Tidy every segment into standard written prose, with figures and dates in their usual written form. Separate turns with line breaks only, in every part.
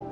To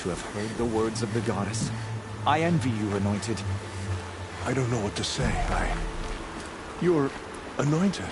have heard the words of the goddess. I envy you, Anointed.
I don't know what to say. You're anointed.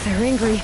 They're angry.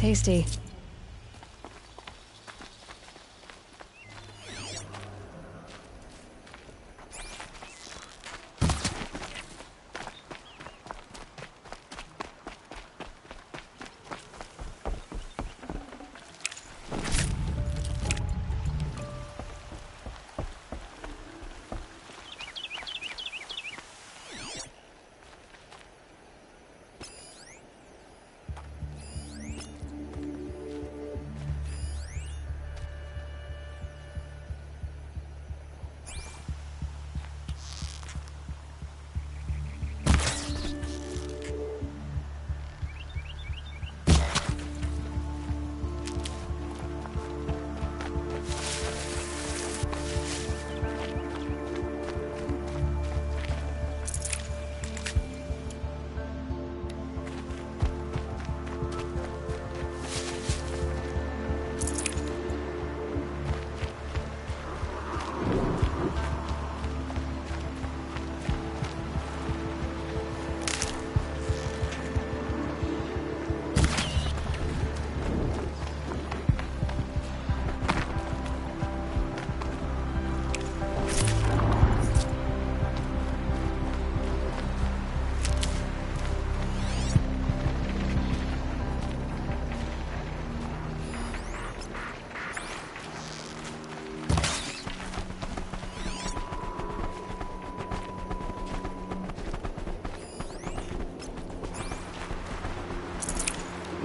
Tasty.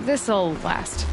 This'll last.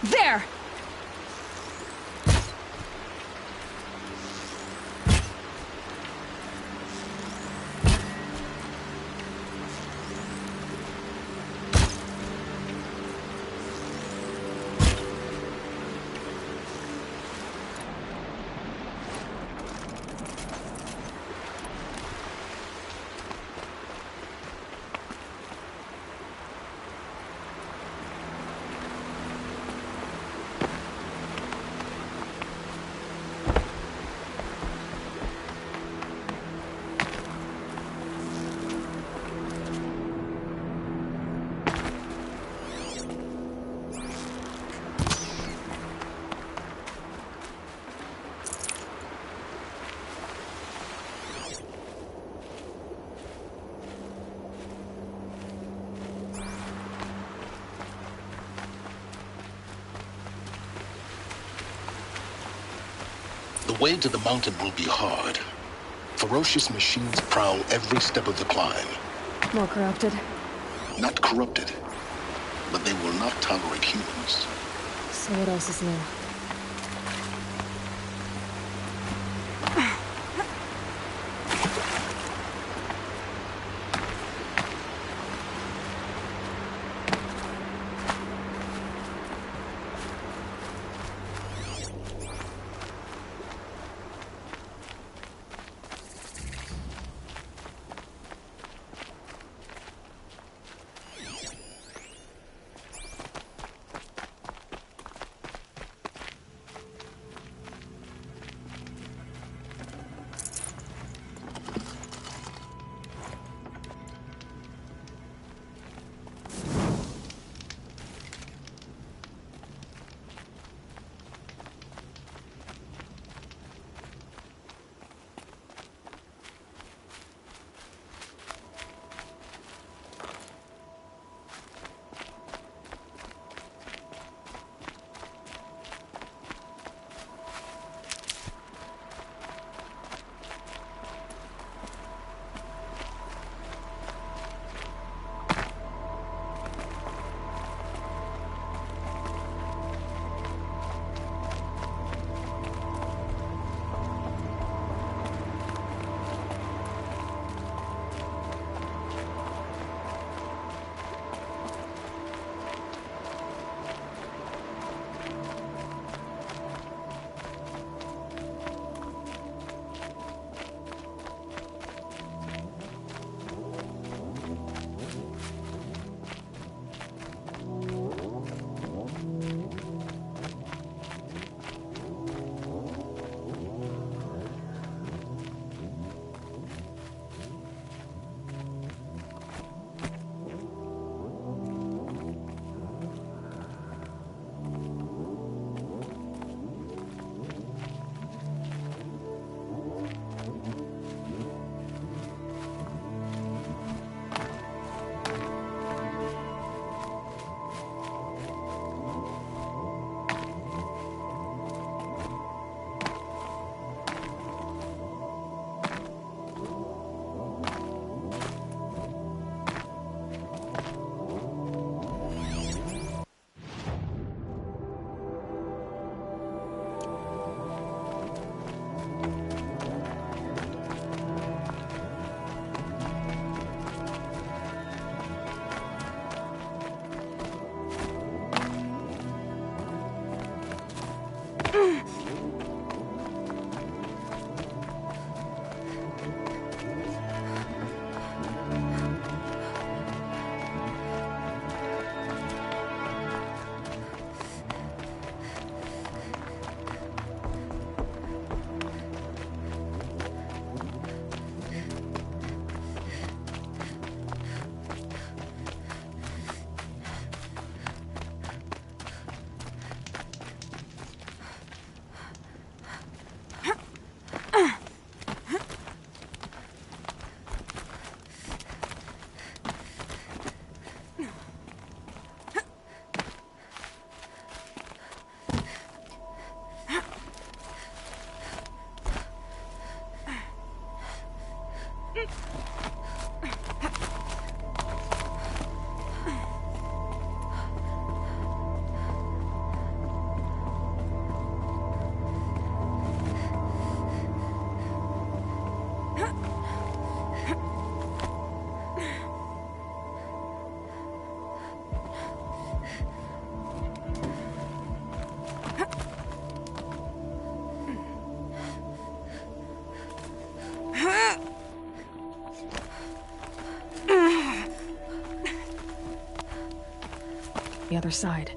There!
The way to the mountain will be hard. Ferocious machines prowl every step of the climb.
More corrupted.
Not corrupted, but they will not tolerate humans.
So what else is new? other side.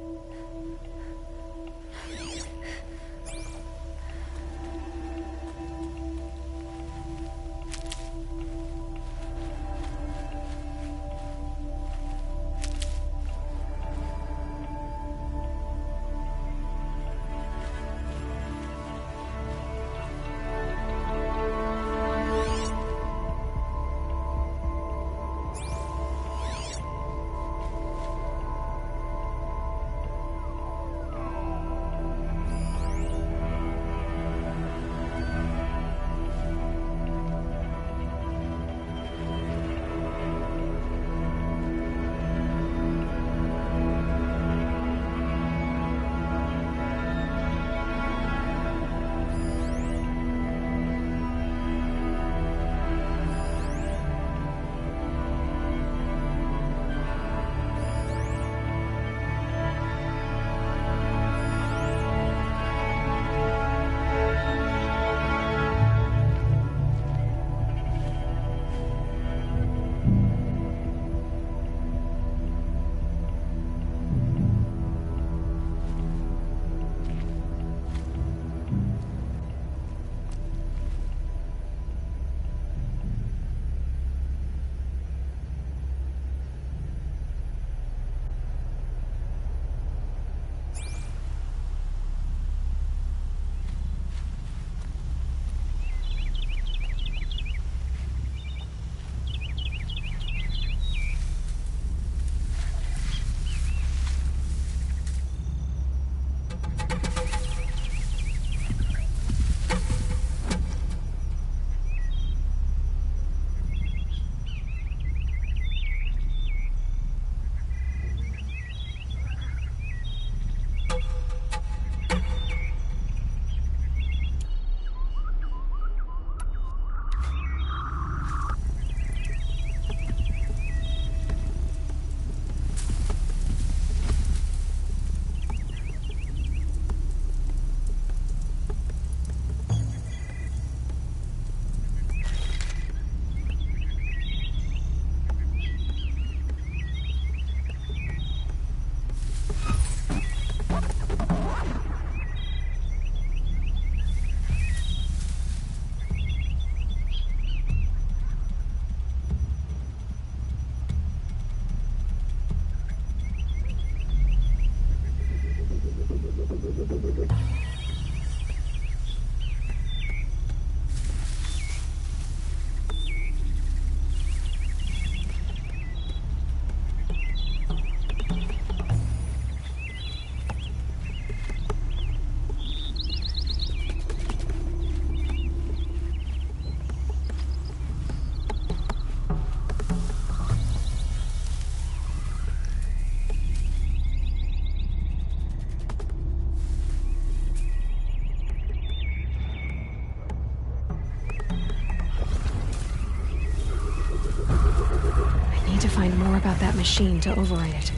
Find more about that machine to override it.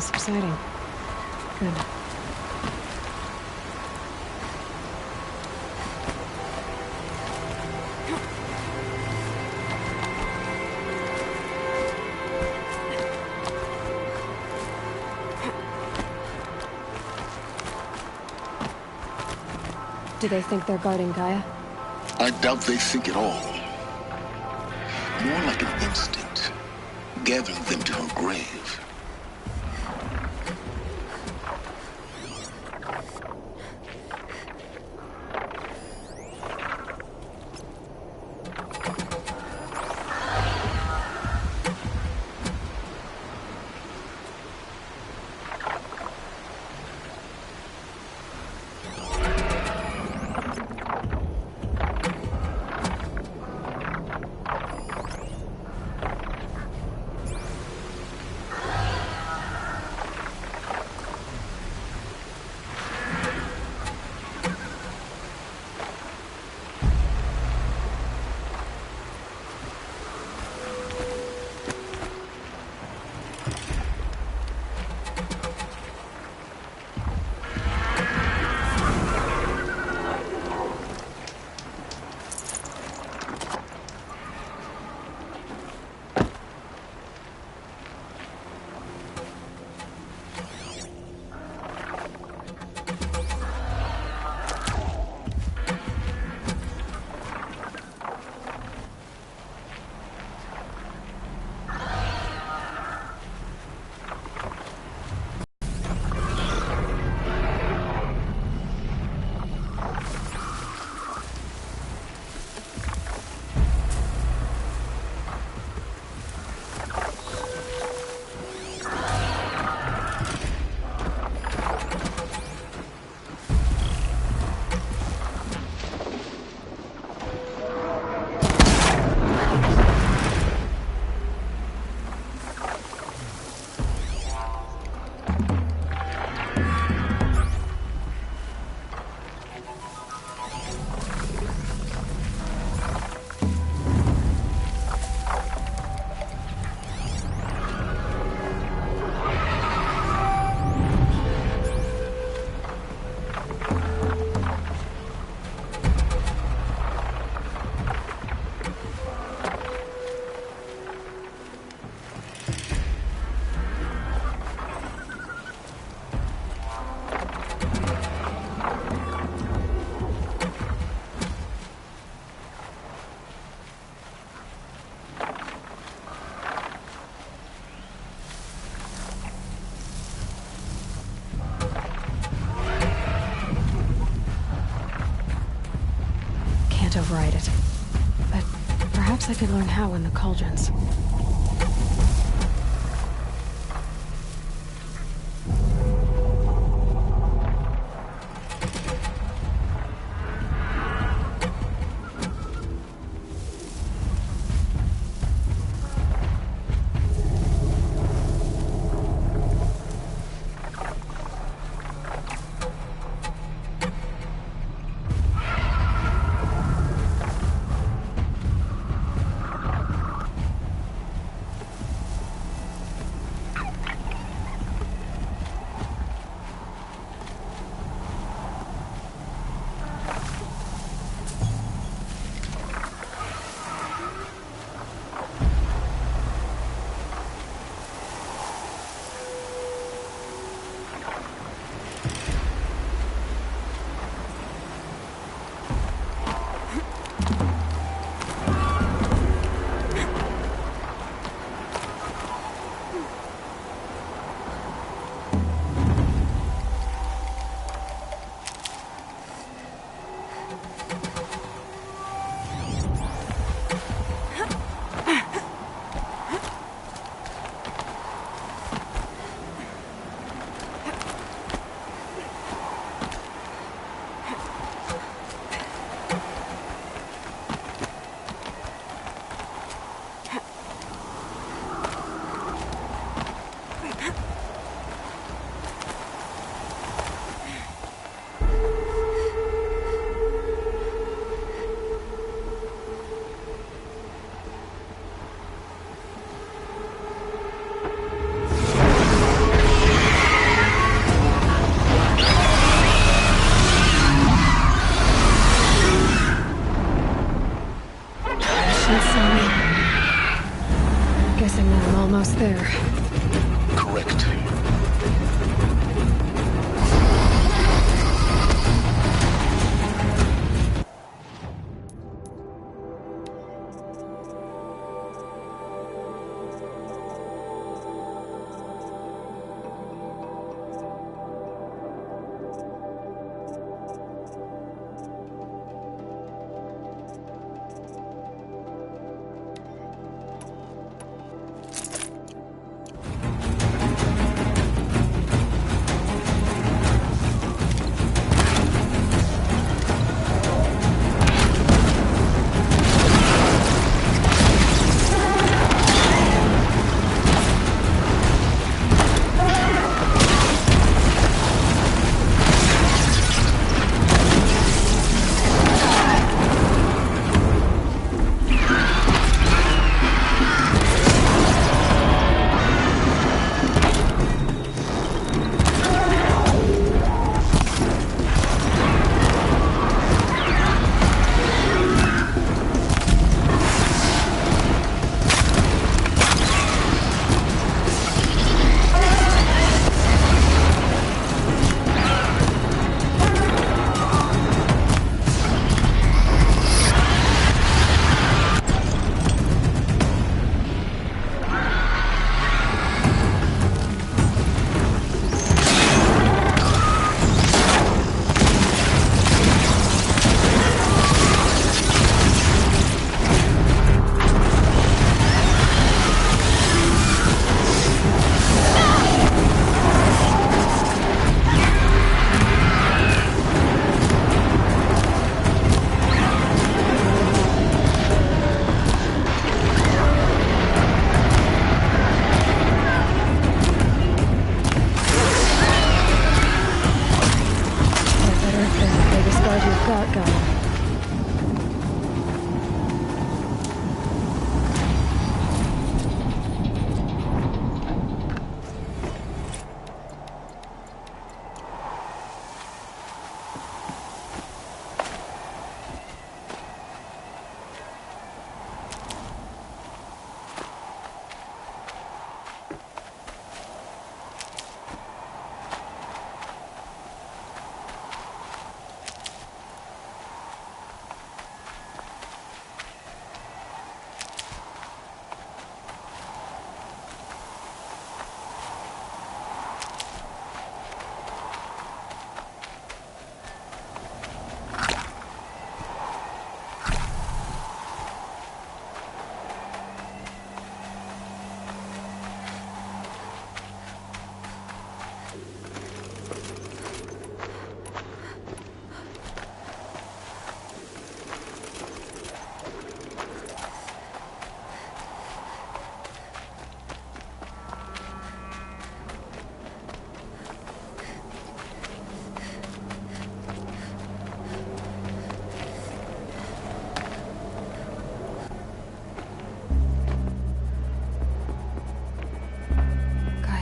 subsiding. Good. Do they think they're guarding Gaia?
I doubt they think at all. More like an instinct, gathering them to her grave.
Override it. But perhaps I could learn how in the cauldrons. ancient saw me. Guessing that I'm almost there.
Correct.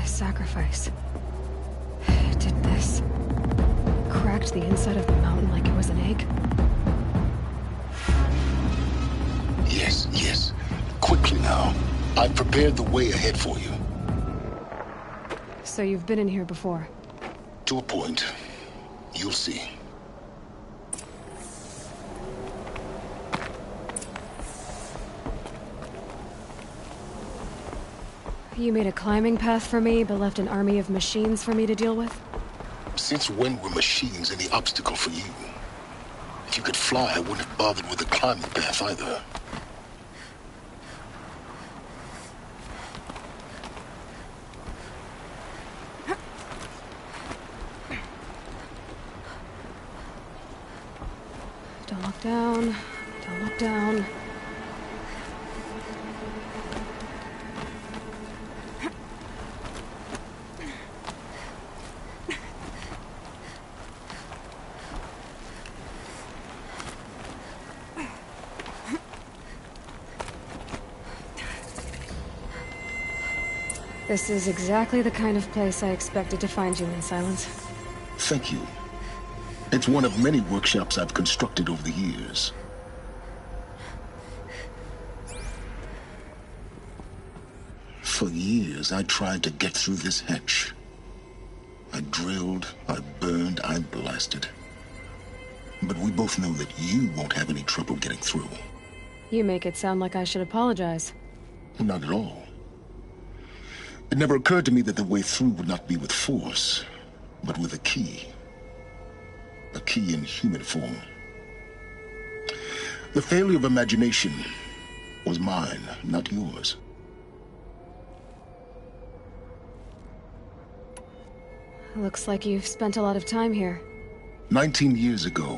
Sacrifice. It did this. Cracked the inside of the mountain like it was an egg.
Yes, yes. Quickly now. I've prepared the way ahead for you.
So you've been in here before?
To a point. You'll see.
You made a climbing path for me, but left an army of machines for me to deal with?
Since when were machines any obstacle for you? If you could fly, I wouldn't have bothered with the climbing path either.
Don't look down. Don't look down. This is exactly the kind of place I expected to find you in, Silence.
Thank you. It's one of many workshops I've constructed over the years. For years, I tried to get through this hatch. I drilled, I burned, I blasted. But we both know that you won't have any trouble getting through.
You make it sound like I should apologize.
Not at all. It never occurred to me that the way through would not be with force, but with a key. A key in human form. The failure of imagination was mine, not yours.
Looks like you've spent a lot of time here.
19 years ago,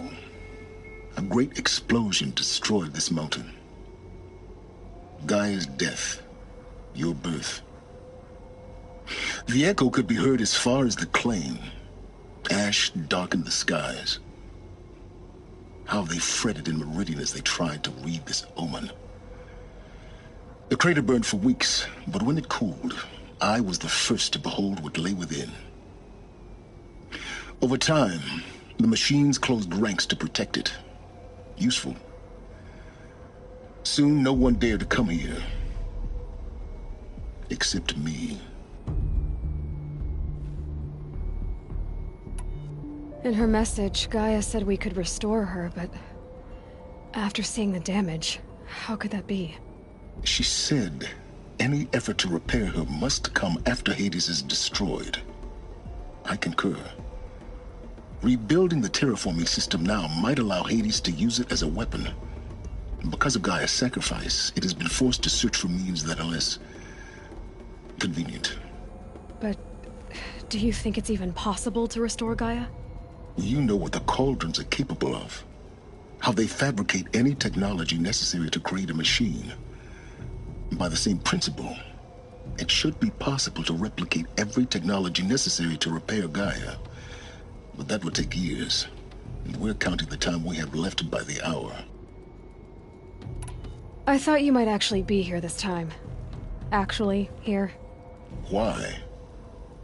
a great explosion destroyed this mountain. Gaia's death, your birth. The echo could be heard as far as the Claim. Ash darkened the skies. How they fretted in Meridian as they tried to read this omen. The crater burned for weeks, but when it cooled, I was the first to behold what lay within. Over time, the machines closed ranks to protect it. Useful. Soon, no one dared to come here. Except me.
In her message, Gaia said we could restore her, but... after seeing the damage, how could that be?
She said any effort to repair her must come after Hades is destroyed. I concur. Rebuilding the terraforming system now might allow Hades to use it as a weapon. Because of Gaia's sacrifice, it has been forced to search for means that are less convenient.
But do you think it's even possible to restore Gaia?
You know what the Cauldrons are capable of. How they fabricate any technology necessary to create a machine. By the same principle, it should be possible to replicate every technology necessary to repair Gaia. But that would take years, and we're counting the time we have left by the hour.
I thought you might actually be here this time. Actually, here.
Why?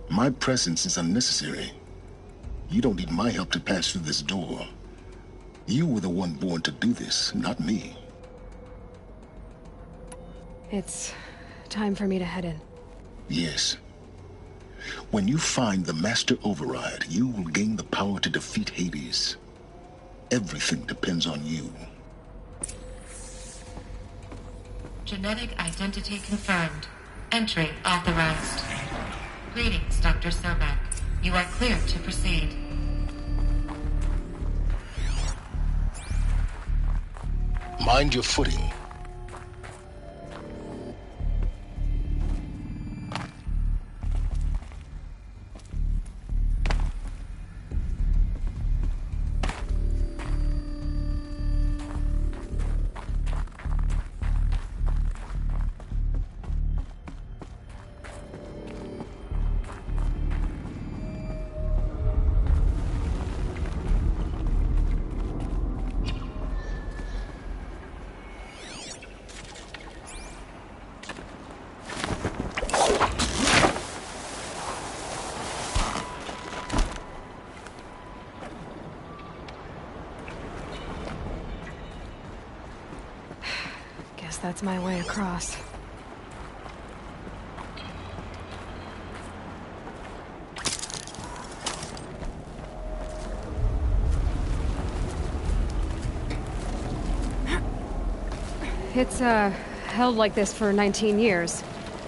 My presence is unnecessary. You don't need my help to pass through this door. You were the one born to do this, not me.
It's time for me to head in.
Yes. When you find the Master Override, you will gain the power to defeat Hades. Everything depends on you.
Genetic identity confirmed. Entry authorized. Greetings, Dr. Sobek. You are clear to proceed.
Mind your footing.
That's my way across. It's, held like this for 19 years,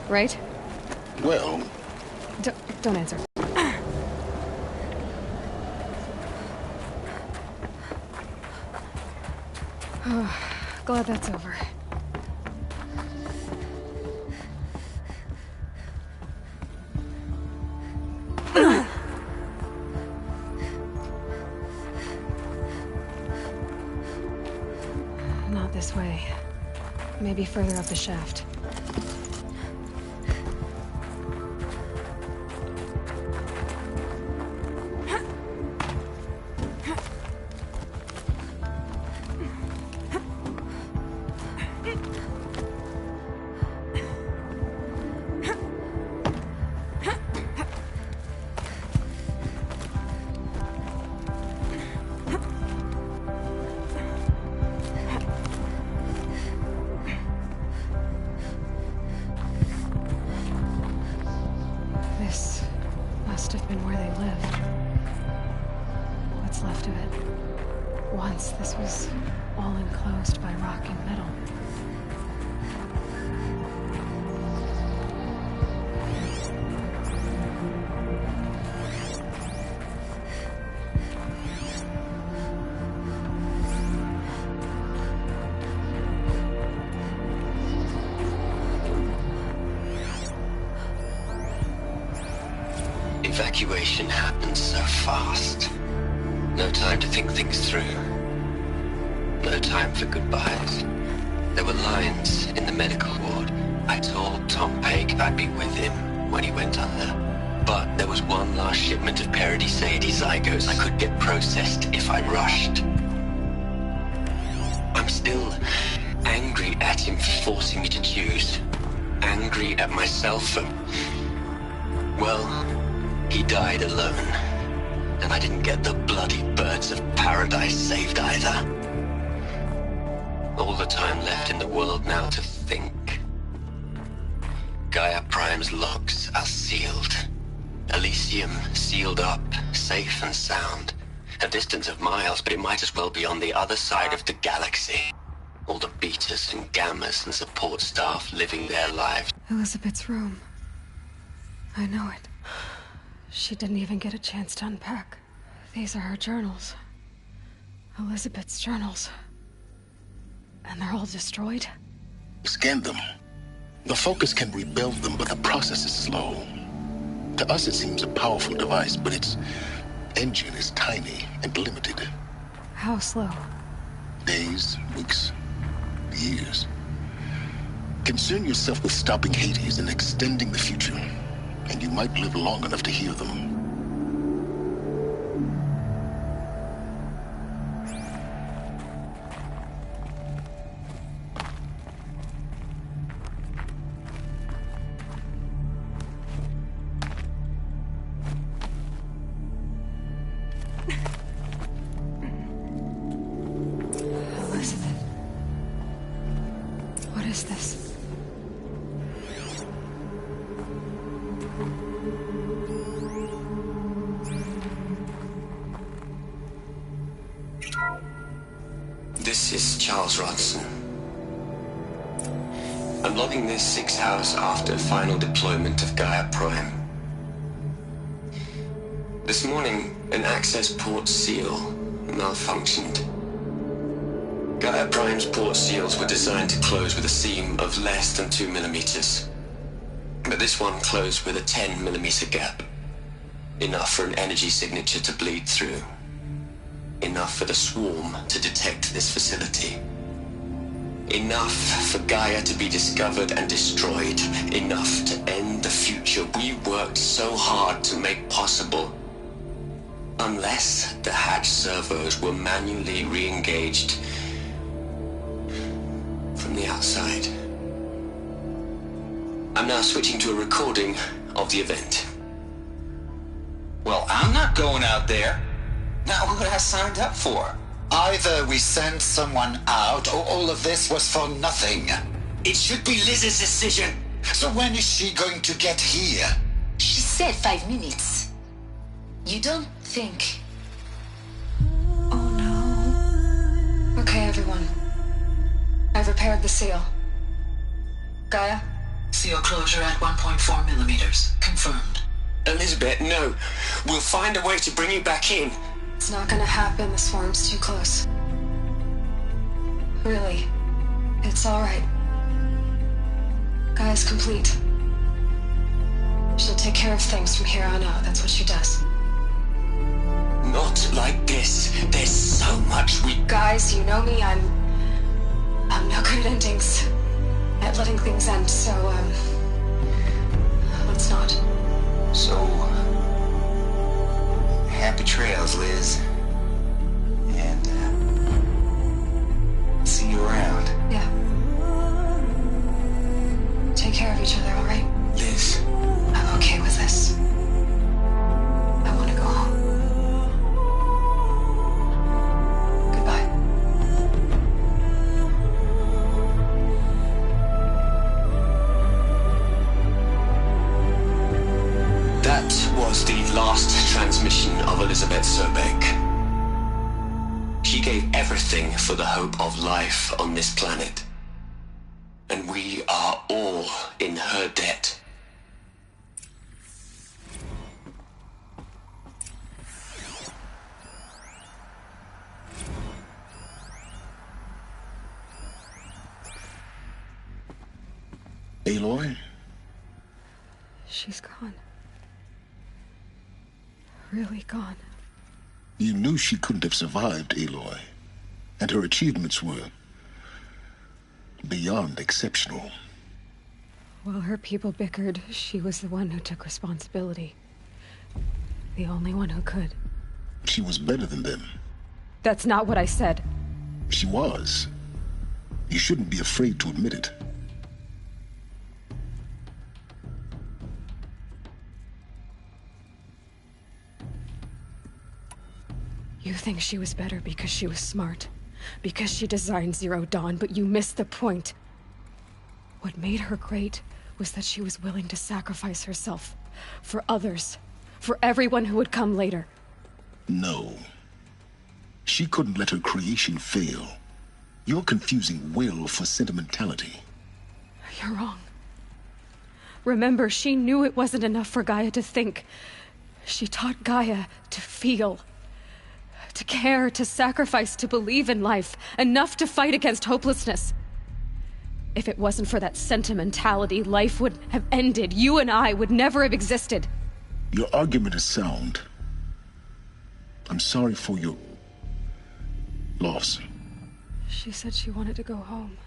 right?
Well...
Don't answer. Glad that's over. Not this way. Maybe further up the shaft. where they lived. What's left of it. Once this was all enclosed by rock and metal.
Evacuation happened so fast. No time to think things through. No time for goodbyes. There were lines in the medical ward. I told Tom Paige I'd be with him when he went under. But there was one last shipment of Paradis-Sadie zygotes I could get processed if I rushed. I'm still angry at him for forcing me to choose. Angry at myself for... well... he died alone, and I didn't get the bloody birds of paradise saved either. All the time left in the world now to think. Gaia Prime's logs are sealed. Elysium sealed up, safe and sound. A distance of miles, but it might as well be on the other side of the galaxy. All the betas and gammas and support staff living their lives.
Elizabeth's room. I know it. She didn't even get a chance to unpack. These are her journals. Elizabeth's journals. And they're all destroyed?
Scan them. The Focus can rebuild them, but the process is slow. To us, it seems a powerful device, but its engine is tiny and limited.
How slow?
Days, weeks, years. Concern yourself with stopping Hades and extending the future, and you might live long enough to hear them.
Elizabeth. What is this?
This is Charles Rodson. I'm logging this 6 hours after final deployment of Gaia Prime. This morning, an access port seal malfunctioned. Gaia Prime's port seals were designed to close with a seam of less than 2 millimeters. But this one closed with a 10 millimeter gap. Enough for an energy signature to bleed through. Enough for the swarm to detect this facility. Enough for Gaia to be discovered and destroyed. Enough to end the future we worked so hard to make possible. Unless the hatch servos were manually re-engaged from the outside. I'm now switching to a recording of the event.
Well, I'm not going out there. Not what I signed up for.
Either we send someone out, or all of this was for nothing.
It should be Liz's decision.
So when is she going to get here?
She said 5 minutes. You don't think...
Oh no. Okay, everyone. I've repaired the seal. Gaia?
Seal closure at 1.4 millimeters. Confirmed.
Elizabeth, no. We'll find a way to bring you back in.
It's not gonna happen. The swarm's too close. Really. It's alright. Gaia's complete. She'll take care of things from here on out. That's what she does.
Not like this. There's so much we...
Guys, you know me. I'm no good at endings. At letting things end, so, let's not.
So, happy trails, Liz. And, see you around.
Yeah. Take care of each other, alright?
Liz.
I'm okay with this. I want to go home. Goodbye.
That was the last of life on this planet. And we are all in her debt.
Aloy?
She's gone. Really gone.
You knew she couldn't have survived, Aloy. And her achievements were beyond exceptional.
While her people bickered, she was the one who took responsibility. The only one who could.
She was better than them.
That's not what I said.
She was. You shouldn't be afraid to admit it.
You think she was better because she was smart, because she designed Zero Dawn, but you missed the point. What made her great was that she was willing to sacrifice herself for others, for everyone who would come later.
No. She couldn't let her creation fail. You're confusing will for sentimentality.
You're wrong. Remember, she knew it wasn't enough for Gaia to think. She taught Gaia to feel. To care, to sacrifice, to believe in life, enough to fight against hopelessness. If it wasn't for that sentimentality, life would have ended. You and I would never have existed.
Your argument is sound. I'm sorry for your loss.
She said she wanted to go home.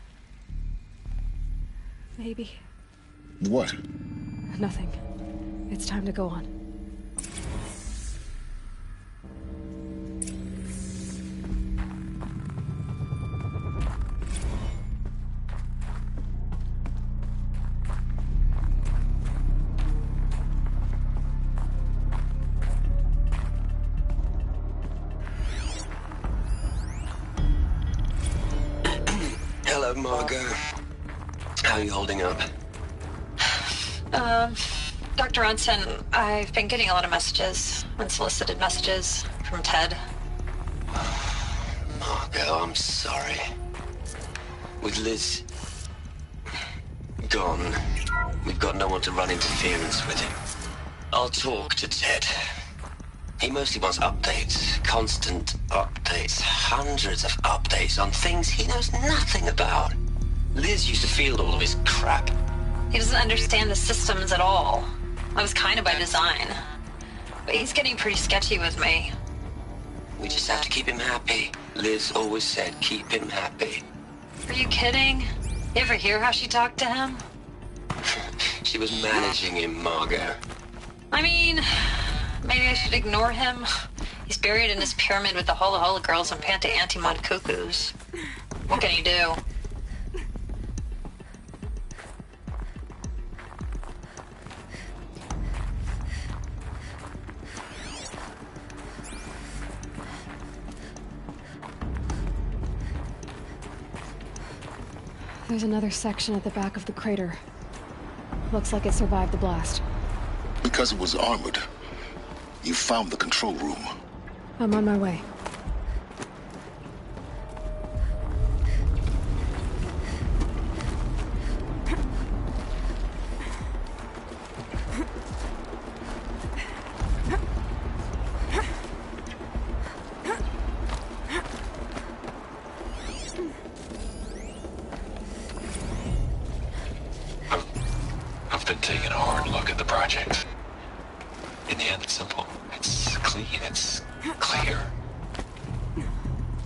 Maybe.
What?
Nothing. It's time to go on.
Hello, Margot. How are you holding up?
Dr. Ronson, I've been getting a lot of messages, unsolicited messages from Ted.
Margot, I'm sorry. With Liz gone, we've got no one to run interference with him. I'll talk to Ted. He mostly wants updates, constant updates, hundreds of updates on things he knows nothing about. Liz used to field all of his crap.
He doesn't understand the systems at all. That was kind of by design. But he's getting pretty sketchy with me.
We just have to keep him happy. Liz always said keep him happy.
Are you kidding? You ever hear how she talked to him?
She was managing him, Margot.
I mean, maybe I should ignore him. He's buried in his pyramid with the Hola Hola girls and Panta Antimod cuckoos. What can he do?
There's another section at the back of the crater. Looks like it survived the blast.
Because it was armored. You found the control room.
I'm on my way.
I've been taking a hard look at the project. In the end, it's simple. It's clean. It's clear.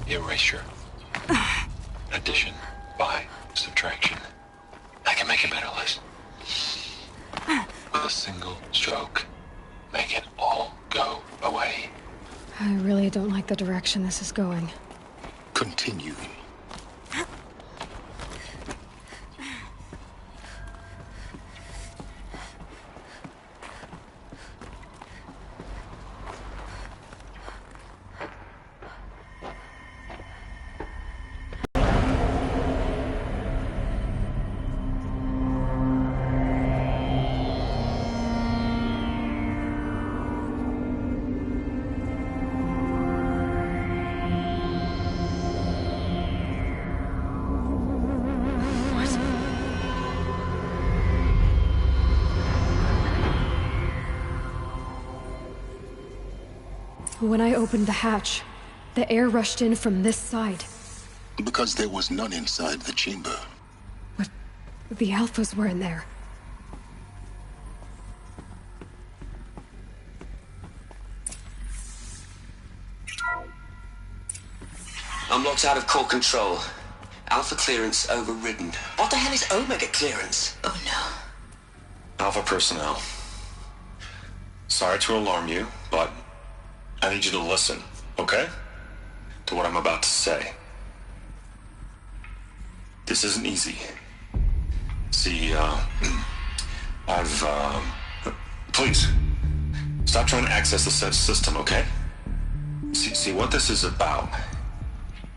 Erasure. Addition. By subtraction. I can make a better list. With a single stroke. Make it all go away.
I really don't like the direction this is going.
Continue.
When I opened the hatch, the air rushed in from this side.
Because there was none inside the chamber.
But the Alphas were in there.
I'm locked out of core control. Alpha clearance overridden. What the hell is Omega clearance?
Oh no.
Alpha personnel. Sorry to alarm you, but I need you to listen, okay? To what I'm about to say. This isn't easy. See, please, stop trying to access the system, okay? See, what this is about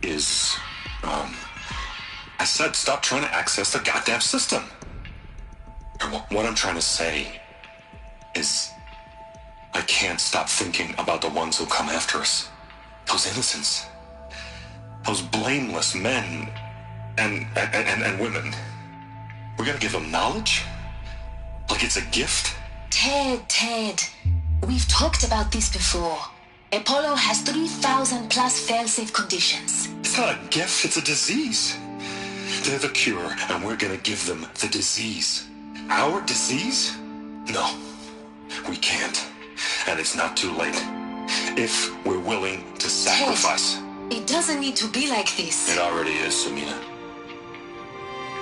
is, I said stop trying to access the goddamn system. What I'm trying to say is I can't stop thinking about the ones who come after us. Those innocents. Those blameless men and women. We're gonna give them knowledge? Like it's a gift?
Ted. We've talked about this before. Apollo has 3,000 plus fail-safe conditions.
It's not a gift, it's a disease. They're the cure, and we're gonna give them the disease. Our disease? No, we can't. And it's not too late. If we're willing to sacrifice.
Ted, it doesn't need to be like this.
It already is, Samina.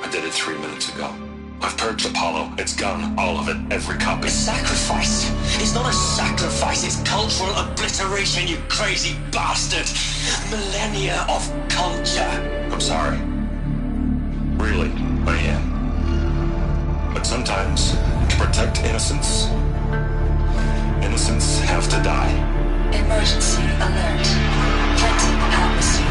I did it 3 minutes ago. I've purged Apollo. It's gone. All of it. Every copy.
A sacrifice? It's not a sacrifice. It's cultural obliteration, you crazy bastard. Millennia of culture.
I'm sorry. Really, I am. But sometimes, to protect innocence, innocents have to die.
Emergency alert. Threatened atmosphere.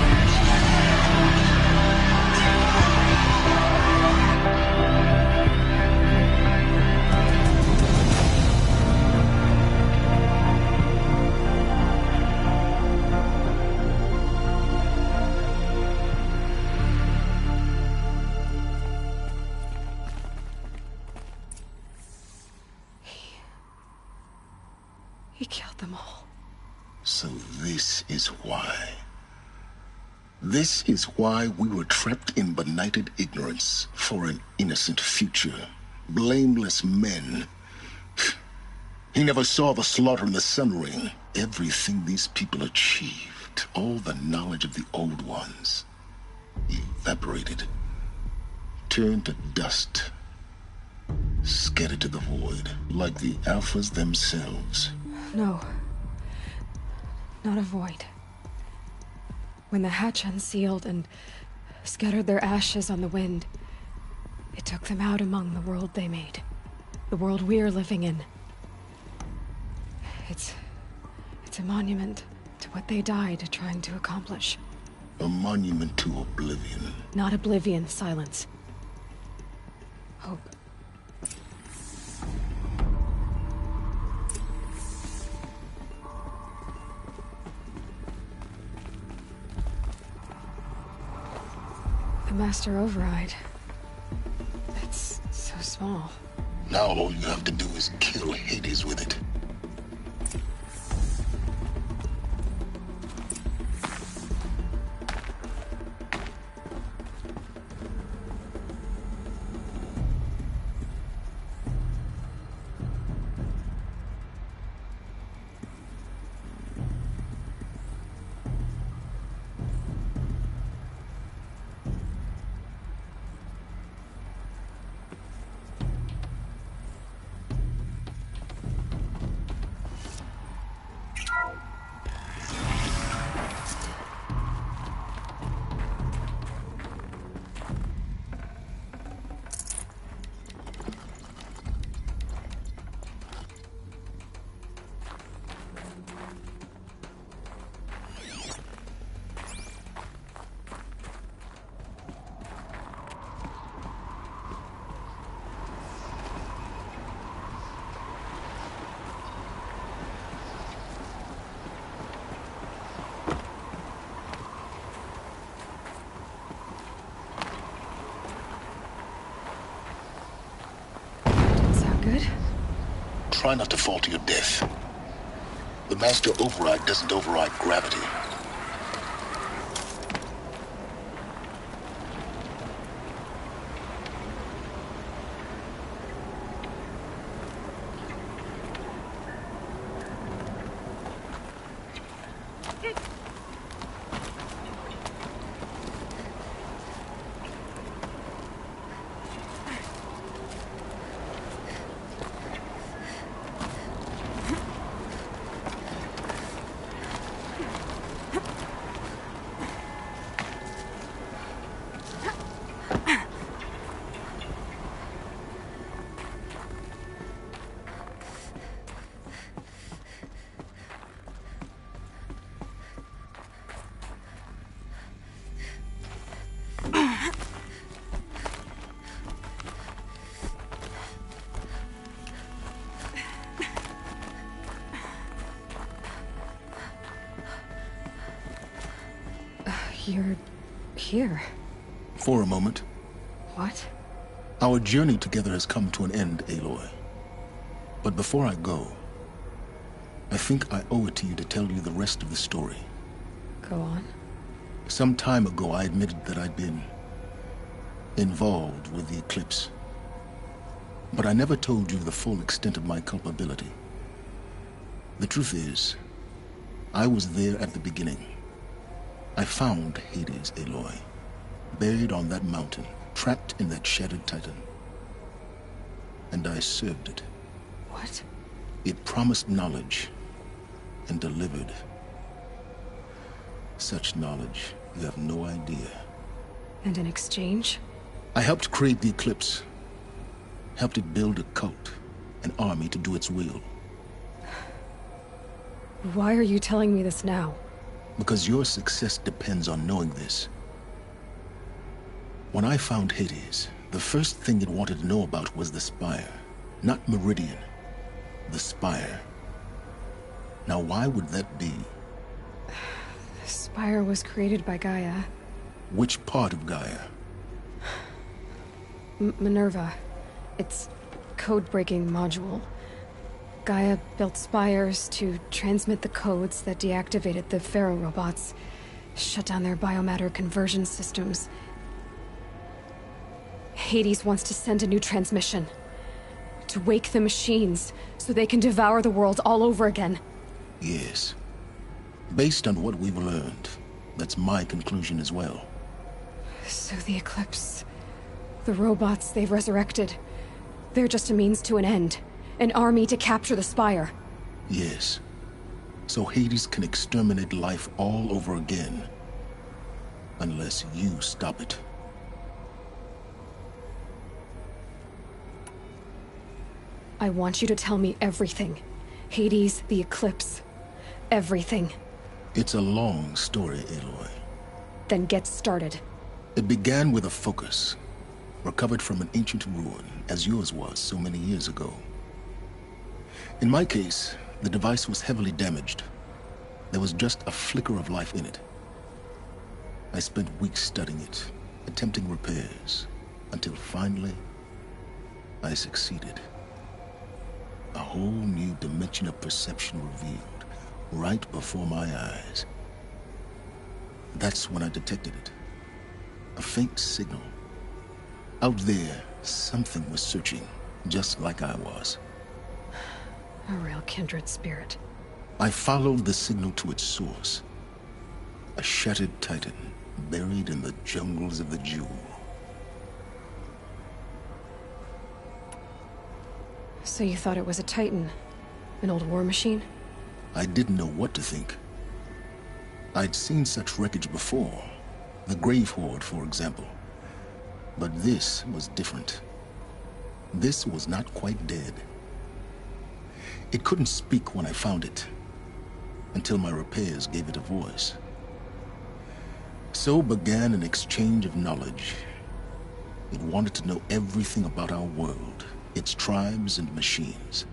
He killed them all.
So this is why. This is why we were trapped in benighted ignorance for an innocent future. Blameless men. He never saw the slaughter in the Sun Ring. Everything these people achieved, all the knowledge of the old ones, evaporated, turned to dust, scattered to the void, like the Alphas themselves.
No. Not a void. When the hatch unsealed and scattered their ashes on the wind, it took them out among the world they made. The world we're living in. It's a monument to what they died trying to accomplish.
A monument to oblivion.
Not oblivion, Silence. Hope. The Master Override. It's so small.
Now all you have to do is kill Hades with it. Good. Try not to fall to your death. The master override doesn't override gravity.
You're here.
For a moment.
What?
Our journey together has come to an end, Aloy. But before I go, I think I owe it to you to tell you the rest of the story.
Go on.
Some time ago, I admitted that I'd been involved with the Eclipse. But I never told you the full extent of my culpability. The truth is, I was there at the beginning. I found Hades, Aloy, buried on that mountain, trapped in that shattered titan. And I served it.
What?
It promised knowledge and delivered. Such knowledge, you have no idea.
And in exchange?
I helped create the Eclipse. Helped it build a cult, an army to do its will.
Why are you telling me this now?
Because your success depends on knowing this. When I found Hades, the first thing it wanted to know about was the Spire. Not Meridian. The Spire. Now why would that be?
The Spire was created by Gaia.
Which part of Gaia?
Minerva. Its code-breaking module. Gaia built spires to transmit the codes that deactivated the Pharaoh robots, shut down their biomatter conversion systems. Hades wants to send a new transmission. To wake the machines, so they can devour the world all over again.
Yes. Based on what we've learned, that's my conclusion as well.
So the Eclipse... the robots they've resurrected... they're just a means to an end. An army to capture the Spire.
Yes. So Hades can exterminate life all over again. Unless you stop it.
I want you to tell me everything. Hades, the Eclipse. Everything.
It's a long story, Aloy.
Then get started.
It began with a focus. Recovered from an ancient ruin, as yours was so many years ago. In my case, the device was heavily damaged. There was just a flicker of life in it. I spent weeks studying it, attempting repairs, until finally, I succeeded. A whole new dimension of perception revealed, right before my eyes. That's when I detected it. A faint signal. Out there, something was searching, just like I was.
A real kindred spirit.
I followed the signal to its source. A shattered titan, buried in the jungles of the Jewel.
So you thought it was a titan? An old war machine?
I didn't know what to think. I'd seen such wreckage before. The Grave Horde, for example. But this was different. This was not quite dead. It couldn't speak when I found it, until my repairs gave it a voice. So began an exchange of knowledge. It wanted to know everything about our world, its tribes and machines.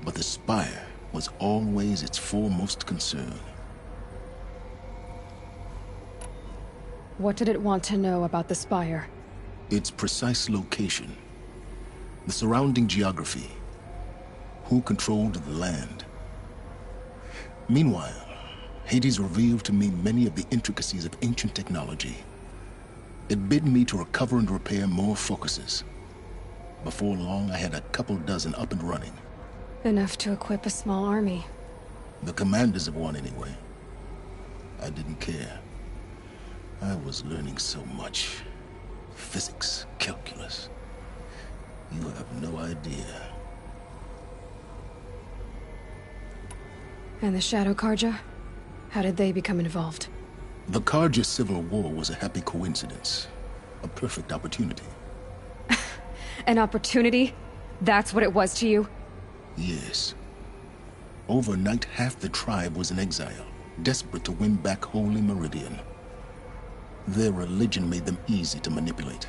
But the Spire was always its foremost concern.
What did it want to know about the Spire?
Its precise location, the surrounding geography, who controlled the land. Meanwhile, Hades revealed to me many of the intricacies of ancient technology. It bid me to recover and repair more focuses. Before long, I had a couple dozen up and running.
Enough to equip a small army.
The commanders of one, anyway. I didn't care. I was learning so much. Physics, calculus. You have no idea.
And the Shadow Carja? How did they become involved?
The Carja Civil War was a happy coincidence. A perfect opportunity.
An opportunity? That's what it was to you?
Yes. Overnight, half the tribe was in exile, desperate to win back Holy Meridian. Their religion made them easy to manipulate.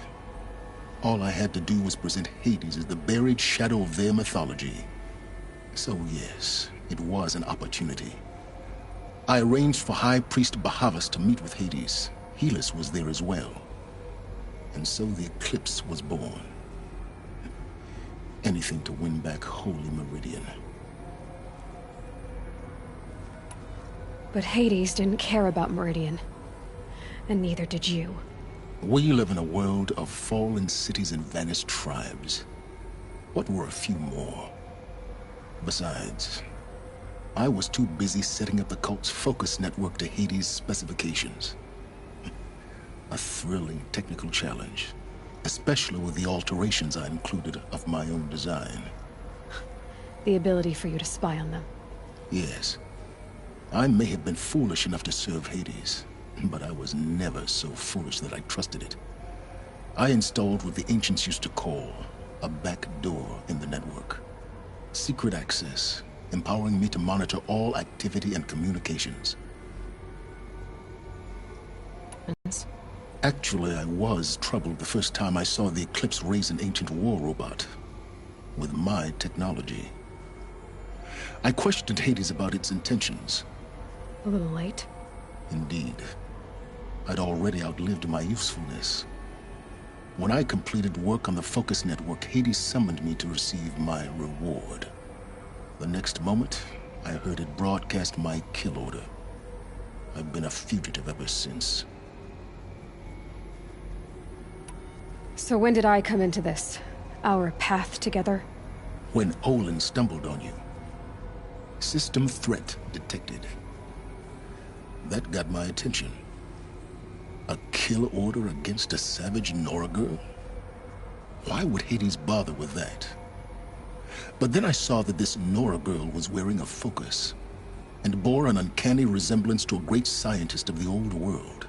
All I had to do was present Hades as the buried shadow of their mythology. So yes, it was an opportunity. I arranged for High Priest Bahavas to meet with Hades. Helis was there as well. And so the Eclipse was born. Anything to win back Holy Meridian.
But Hades didn't care about Meridian. And neither did you.
We live in a world of fallen cities and vanished tribes. What were a few more? Besides, I was too busy setting up the cult's focus network to Hades' specifications. A thrilling technical challenge, especially with the alterations I included of my own design.
The ability for you to spy on them.
Yes. I may have been foolish enough to serve Hades, but I was never so foolish that I trusted it. I installed what the ancients used to call a back door in the network. Secret access, empowering me to monitor all activity and communications. Actually, I was troubled the first time I saw the Eclipse raise an ancient war robot. With my technology. I questioned Hades about its intentions.
A little late.
Indeed. I'd already outlived my usefulness. When I completed work on the Focus Network, Hades summoned me to receive my reward. The next moment, I heard it broadcast my kill order. I've been a fugitive ever since.
So when did I come into this? Our path together?
When Olin stumbled on you. System threat detected. That got my attention. A kill order against a savage Nora girl? Why would Hades bother with that? But then I saw that this Nora girl was wearing a focus, and bore an uncanny resemblance to a great scientist of the old world.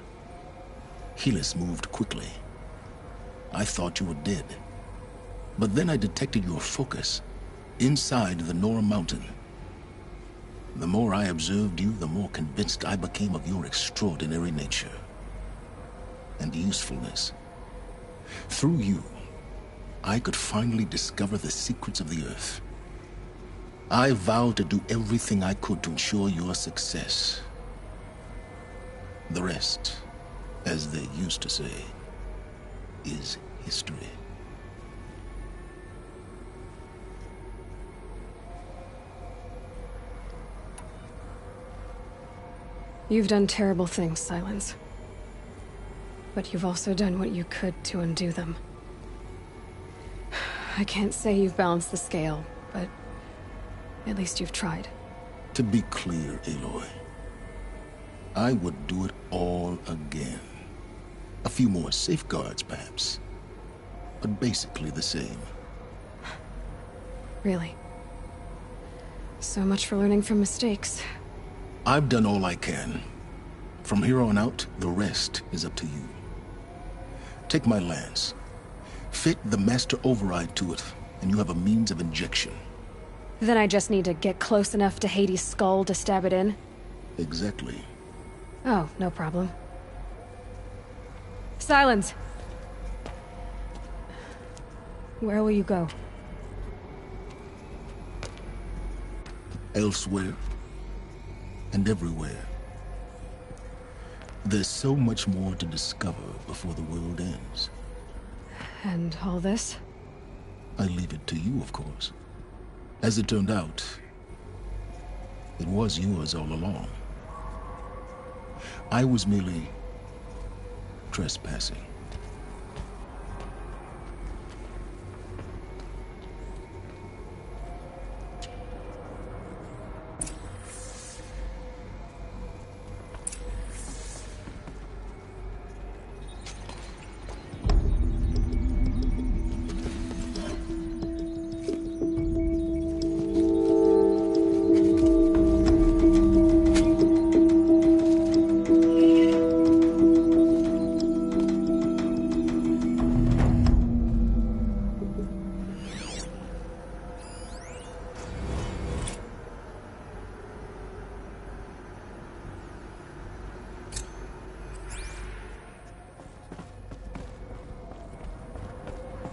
Helis moved quickly. I thought you were dead. But then I detected your focus, inside the Nora Mountain. The more I observed you, the more convinced I became of your extraordinary nature. And usefulness. Through you, I could finally discover the secrets of the Earth. I vowed to do everything I could to ensure your success. The rest, as they used to say, is history.
You've done terrible things, Sylens. But you've also done what you could to undo them. I can't say you've balanced the scale, but at least you've tried.
To be clear, Aloy, I would do it all again. A few more safeguards, perhaps. But basically the same.
Really? So much for learning from mistakes.
I've done all I can. From here on out, the rest is up to you. Take my lance. Fit the master override to it, and you have a means of injection.
Then I just need to get close enough to Hades' skull to stab it in?
Exactly.
Oh, no problem. Sylens! Where will you go?
Elsewhere. And everywhere. There's so much more to discover before the world ends.
And all this?
I leave it to you, of course. As it turned out, It was yours all along. I was merely trespassing.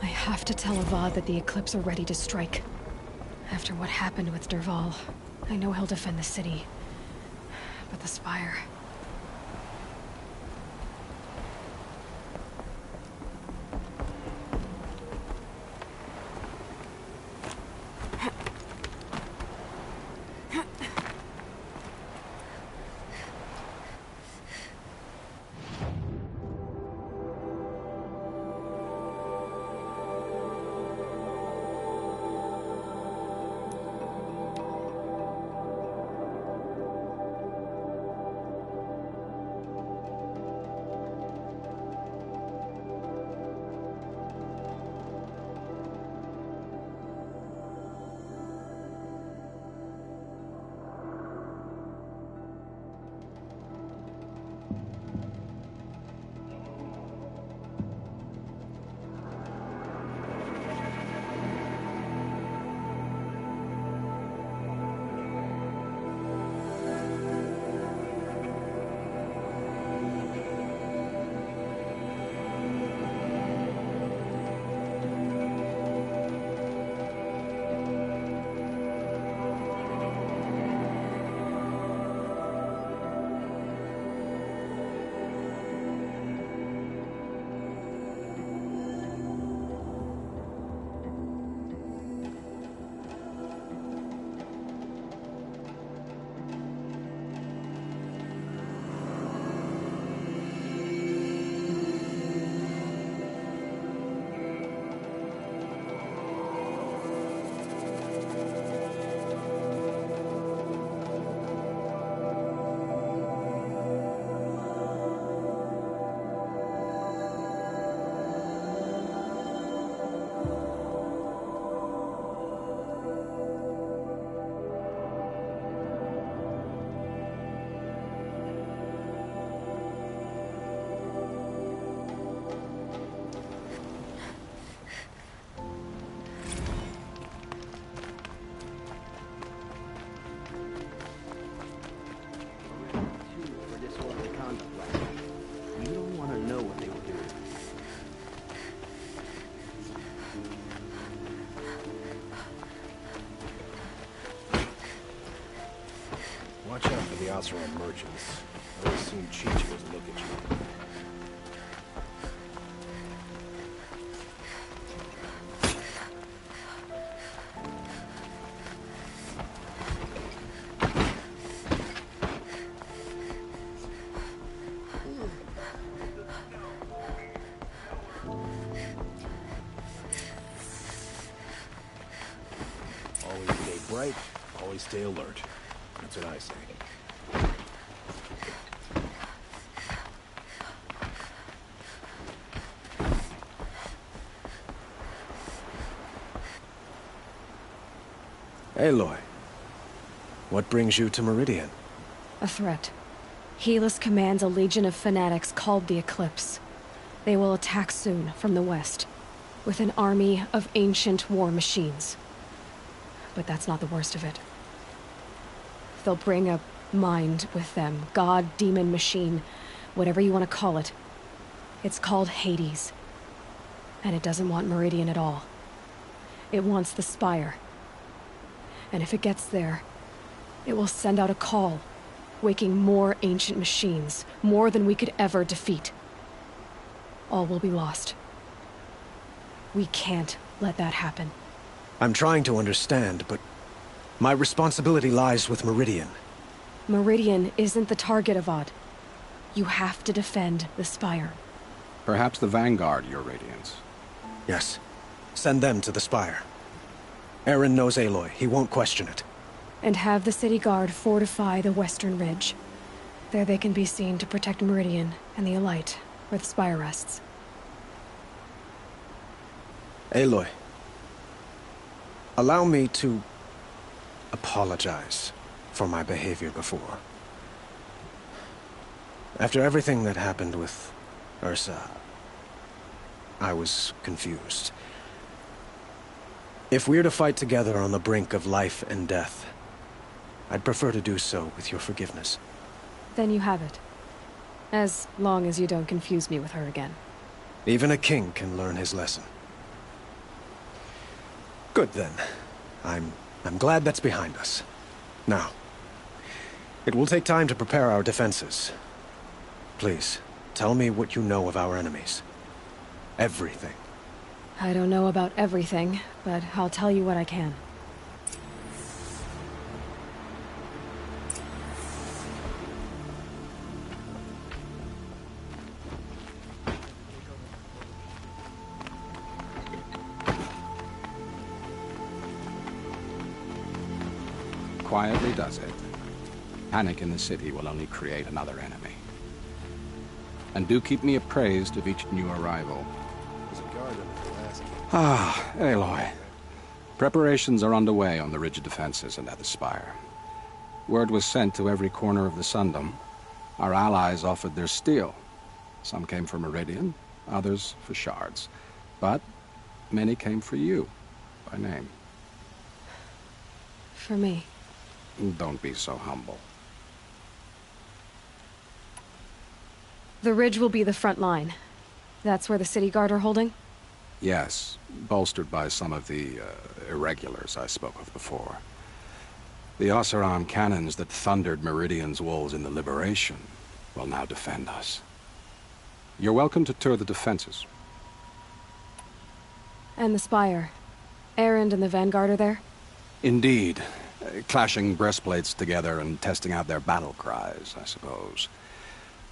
I have to tell Avad that the Eclipse are ready to strike. After what happened with Dervahl, I know he'll defend the city. But the Spire...
Watch out for the Oseram merchants. I always seem Chi-Chi as look at you. Always stay bright, always stay alert. That's what I say. Aloy, what brings you to Meridian?
A threat. Helis commands a legion of fanatics called the Eclipse. They will attack soon from the west, with an army of ancient war machines. But that's not the worst of it. They'll bring a mind with them. God, demon, machine, whatever you want to call it. It's called Hades. And it doesn't want Meridian at all. It wants the Spire. And if it gets there, it will send out a call, waking more ancient machines, more than we could ever defeat. All will be lost. We can't let that happen.
I'm trying to understand, but
My responsibility lies with Meridian.
Meridian isn't the target, Avad. You have to defend the Spire.
Perhaps the Vanguard, Your Radiance.
Yes. Send them to the Spire. Aaron knows Aloy. He won't question it.
And have the City Guard fortify the Western Ridge. There they can be seen to protect Meridian and the Elite, where the Spire rests.
Aloy. Allow me to apologize for my behavior before. After everything that happened with Ursa, I was confused. If we're to fight together on the brink of life and death, I'd prefer to do so with your forgiveness.
Then you have it. As long as you don't confuse me with her again.
Even a king can learn his lesson. Good then. I'm glad that's behind us. Now, it will take time to prepare our defenses. Please, tell me what you know of our enemies. Everything.
I don't know about everything, but I'll tell you what I can.
Quietly does it. Panic in the city will only create another enemy. And do keep me appraised of each new arrival. Ah, Aloy. Preparations are underway on the ridge defenses and at the Spire. Word was sent to every corner of the Sundom. Our allies offered their steel. Some came for Meridian, others for shards. But many came for you, by name.
For me.
Don't be so humble.
The ridge will be the front line. That's where the City Guard are holding?
Yes, bolstered by some of the irregulars I spoke of before. The Oseram cannons that thundered Meridian's walls in the Liberation will now defend us. You're welcome to tour the defenses.
And the Spire. Erend and the Vanguard are there?
Indeed. Clashing breastplates together and testing out their battle cries, I suppose.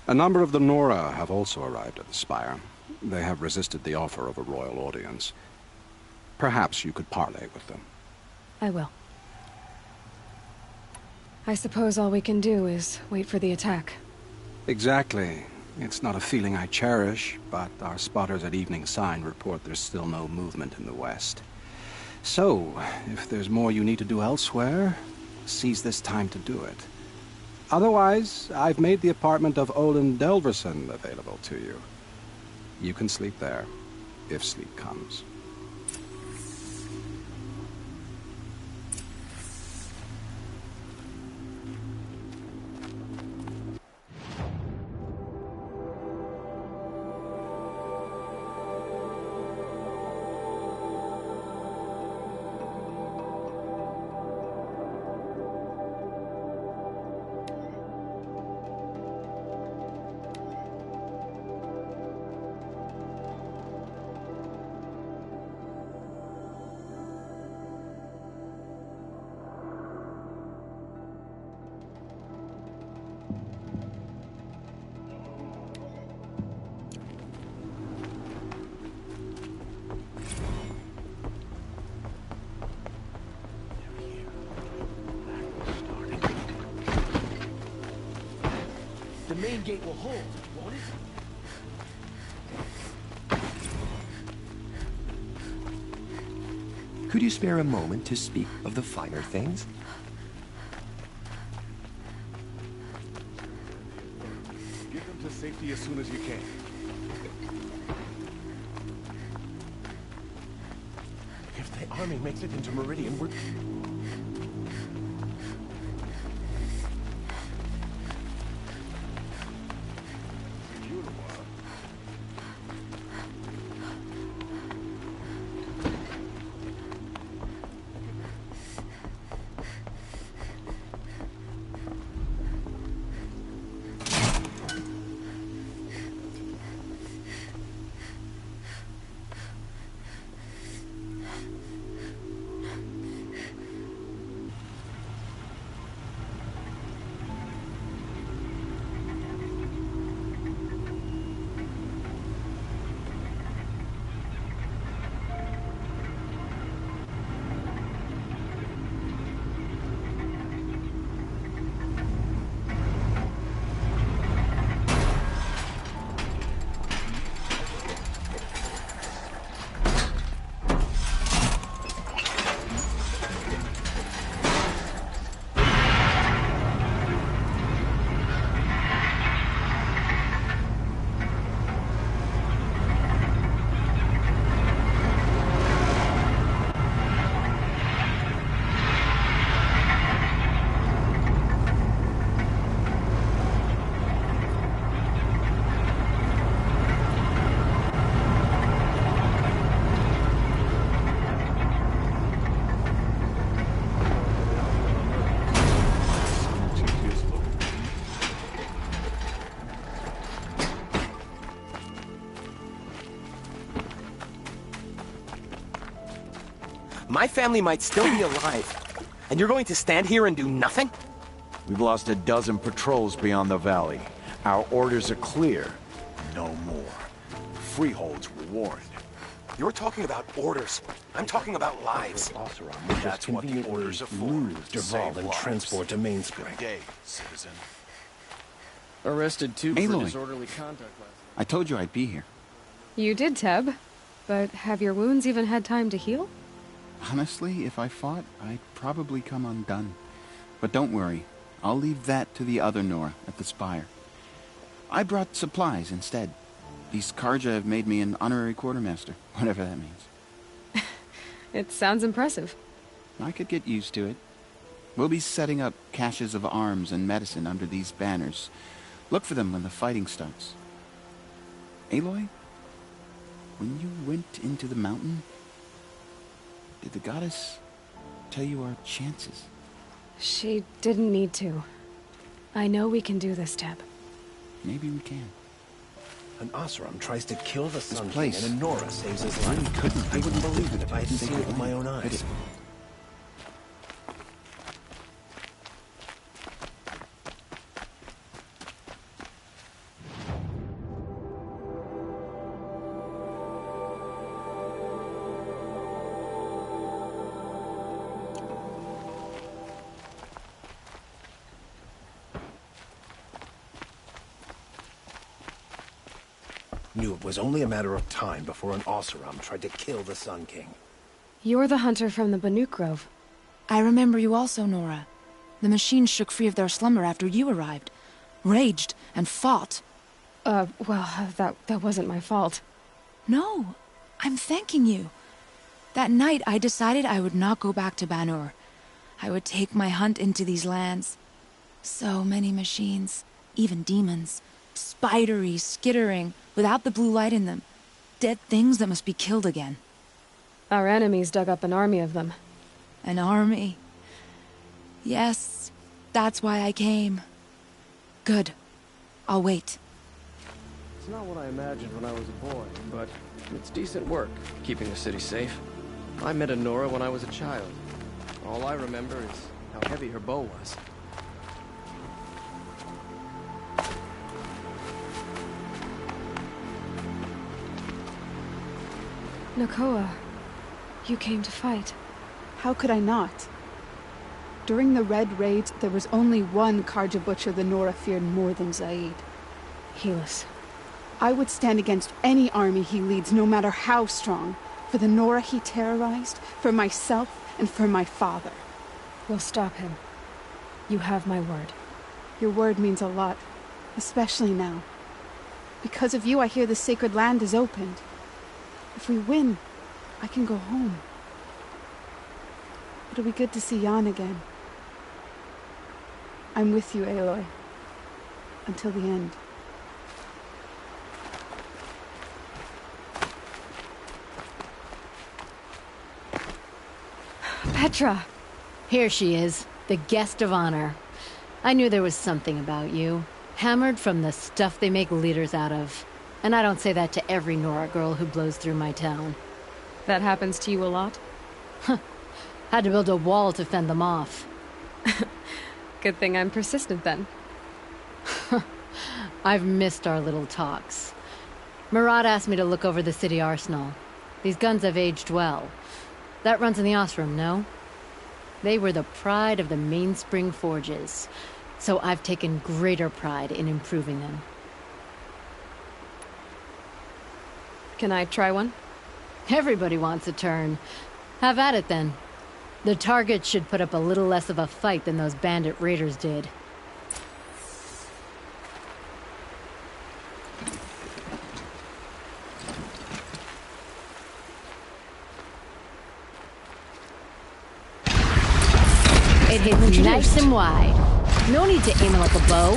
A number of the Nora have also arrived at the Spire. They have resisted the offer of a royal audience. Perhaps you could parley with them.
I will. I suppose all we can do is wait for the attack.
Exactly. It's not a feeling I cherish, but our spotters at Evening Sign report there's still no movement in the west. So, if there's more you need to do elsewhere, seize this time to do it. Otherwise, I've made the apartment of Olin Delverson available to you. You can sleep there, if sleep comes.
The main gate will hold, won't it?
Could you spare a moment to speak of the finer things?
Get them to safety as soon as you can. If the army makes it into Meridian, we're...
My family might still be alive. And you're going to stand here and do nothing?
We've lost a dozen patrols beyond the valley. Our orders are clear. No more. Freeholds were warned.
You're talking about orders. I'm talking about lives.
That's what the orders are for. Derval and transport to Mainspring.
Day, citizen.
Arrested too for
Aloy.
disorderly conduct last
I told you I'd be here.
You did, Teb. But have your wounds even had time to heal?
Honestly, if I fought, I'd probably come undone. But don't worry. I'll leave that to the other Nora at the Spire. I brought supplies instead. These Karja have made me an honorary quartermaster, whatever that means.
It sounds impressive.
I could get used to it. We'll be setting up caches of arms and medicine under these banners. Look for them when the fighting starts. Aloy, when you went into the mountain, did the goddess tell you our chances?
She didn't need to. I know we can do this, Teb.
Maybe we can.
An Oseram tries to kill the Sun King
place
and a Nora saves his life. I wouldn't believe it if I hadn't seen it with my own eyes. Knew it was only a matter of time before an Oseram tried to kill the Sun King.
You're the hunter from the Banuk Grove.
I remember you also, Nora. The machines shook free of their slumber after you arrived. Raged and fought.
Well, that wasn't my fault.
No, I'm thanking you. That night I decided I would not go back to Banur. I would take my hunt into these lands. So many machines, even demons. Spidery, skittering, without the blue light in them. Dead things that must be killed again.
Our enemies dug up an army of them.
An army? Yes, that's why I came. Good. I'll wait.
It's not what I imagined when I was a boy, but it's decent work, keeping the city safe. I met a Nora when I was a child. All I remember is how heavy her bow was.
Nakoa, you came to fight.
How could I not? During the Red Raids, there was only one Karja butcher the Nora feared more than Zaid.
Helis.
I would stand against any army he leads, no matter how strong. For the Nora he terrorized, for myself, and for my father.
We'll stop him. You have my word.
Your word means a lot, especially now. Because of you, I hear the sacred land is opened. If we win, I can go home. It'll be good to see Jan again. I'm with you, Aloy. Until the end.
Petra!
Here she is, the guest of honor. I knew there was something about you. Hammered from the stuff they make leaders out of. And I don't say that to every Nora girl who blows through my town.
That happens to you a lot?
Had to build a wall to fend them off.
Good thing I'm persistent then.
I've missed our little talks. Murad asked me to look over the city arsenal. These guns have aged well. That runs in the Osram, no? They were the pride of the Mainspring forges. So I've taken greater pride in improving them.
Can I try one?
Everybody wants a turn. Have at it then. The targets should put up a little less of a fight than those bandit raiders did. It hits nice and wide. No need to aim it like a bow.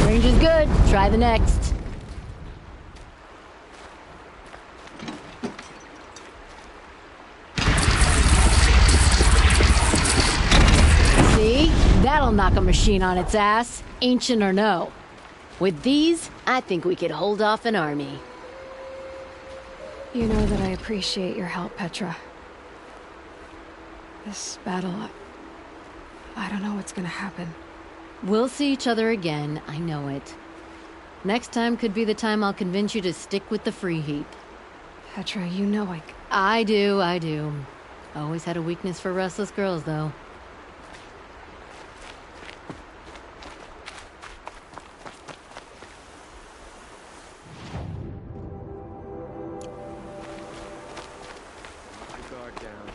Range is good. Try the next. See? That'll knock chuck a machine on its ass, ancient or no. With these, I think we could hold off an army.
You know that I appreciate your help, Petra. This battle, I don't know what's gonna happen.
We'll see each other again, I know it. Next time could be the time I'll convince you to stick with the free heap.
Petra, you know
I do. Always had a weakness for restless girls, though.
Guard down.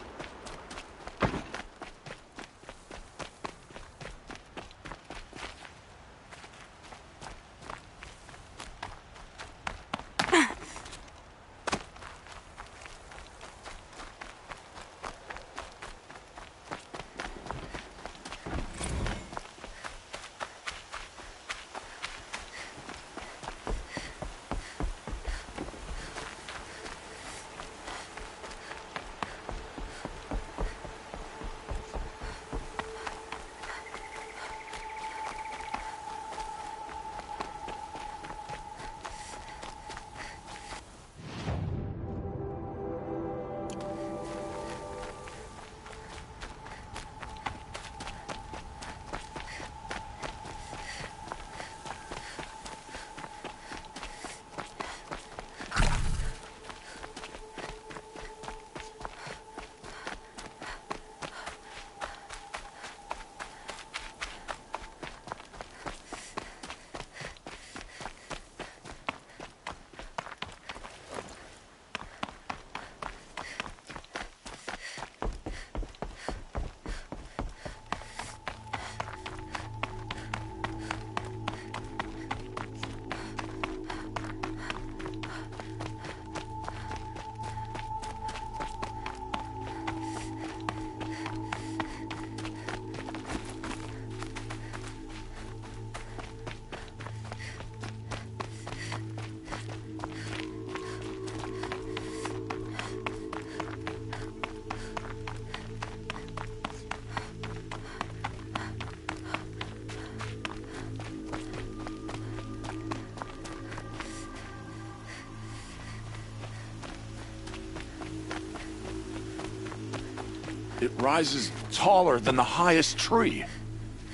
It rises taller than the highest tree.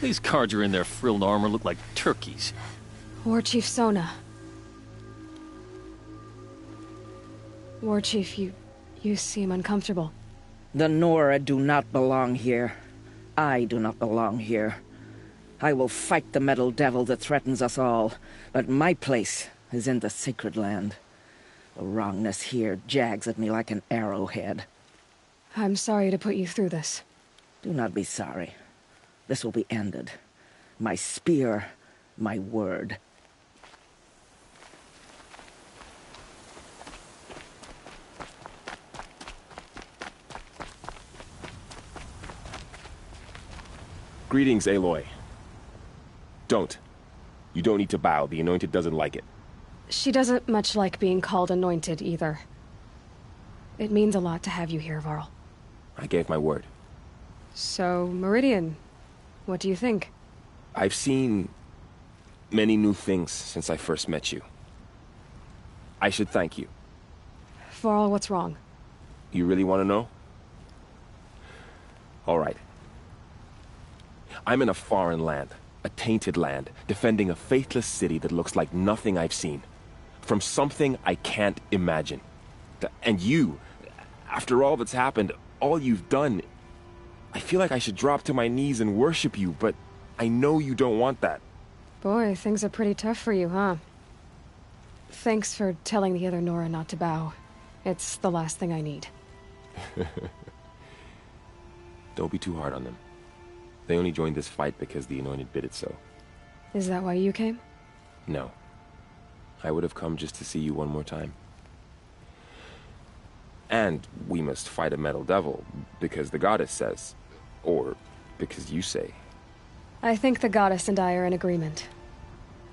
These Carja in their frilled armor look like turkeys.
War Chief Sona. War Chief, you seem uncomfortable.
The Nora do not belong here. I do not belong here. I will fight the metal devil that threatens us all, but my place is in the sacred land. The wrongness here jags at me like an arrowhead.
I'm sorry to put you through this.
Do not be sorry. This will be ended. My spear, my word.
Greetings, Aloy. Don't. You don't need to bow. The Anointed doesn't like it.
She doesn't much like being called Anointed, either. It means a lot to have you here, Varl.
I gave my word.
So, Meridian, what do you think?
I've seen many new things since I first met you. I should thank you.
Varl, what's wrong?
You really want to know? All right. I'm in a foreign land, a tainted land, defending a faithless city that looks like nothing I've seen. From something I can't imagine. And you, after all that's happened, all you've done, I feel like I should drop to my knees and worship you, but I know you don't want that.
Boy, things are pretty tough for you, huh? Thanks for telling the other Nora not to bow. It's the last thing I need.
Don't be too hard on them. They only joined this fight because the Anointed bid it so.
Is that why you came?
No. I would have come just to see you one more time. And we must fight a metal devil, because the goddess says. Or because you say.
I think the goddess and I are in agreement.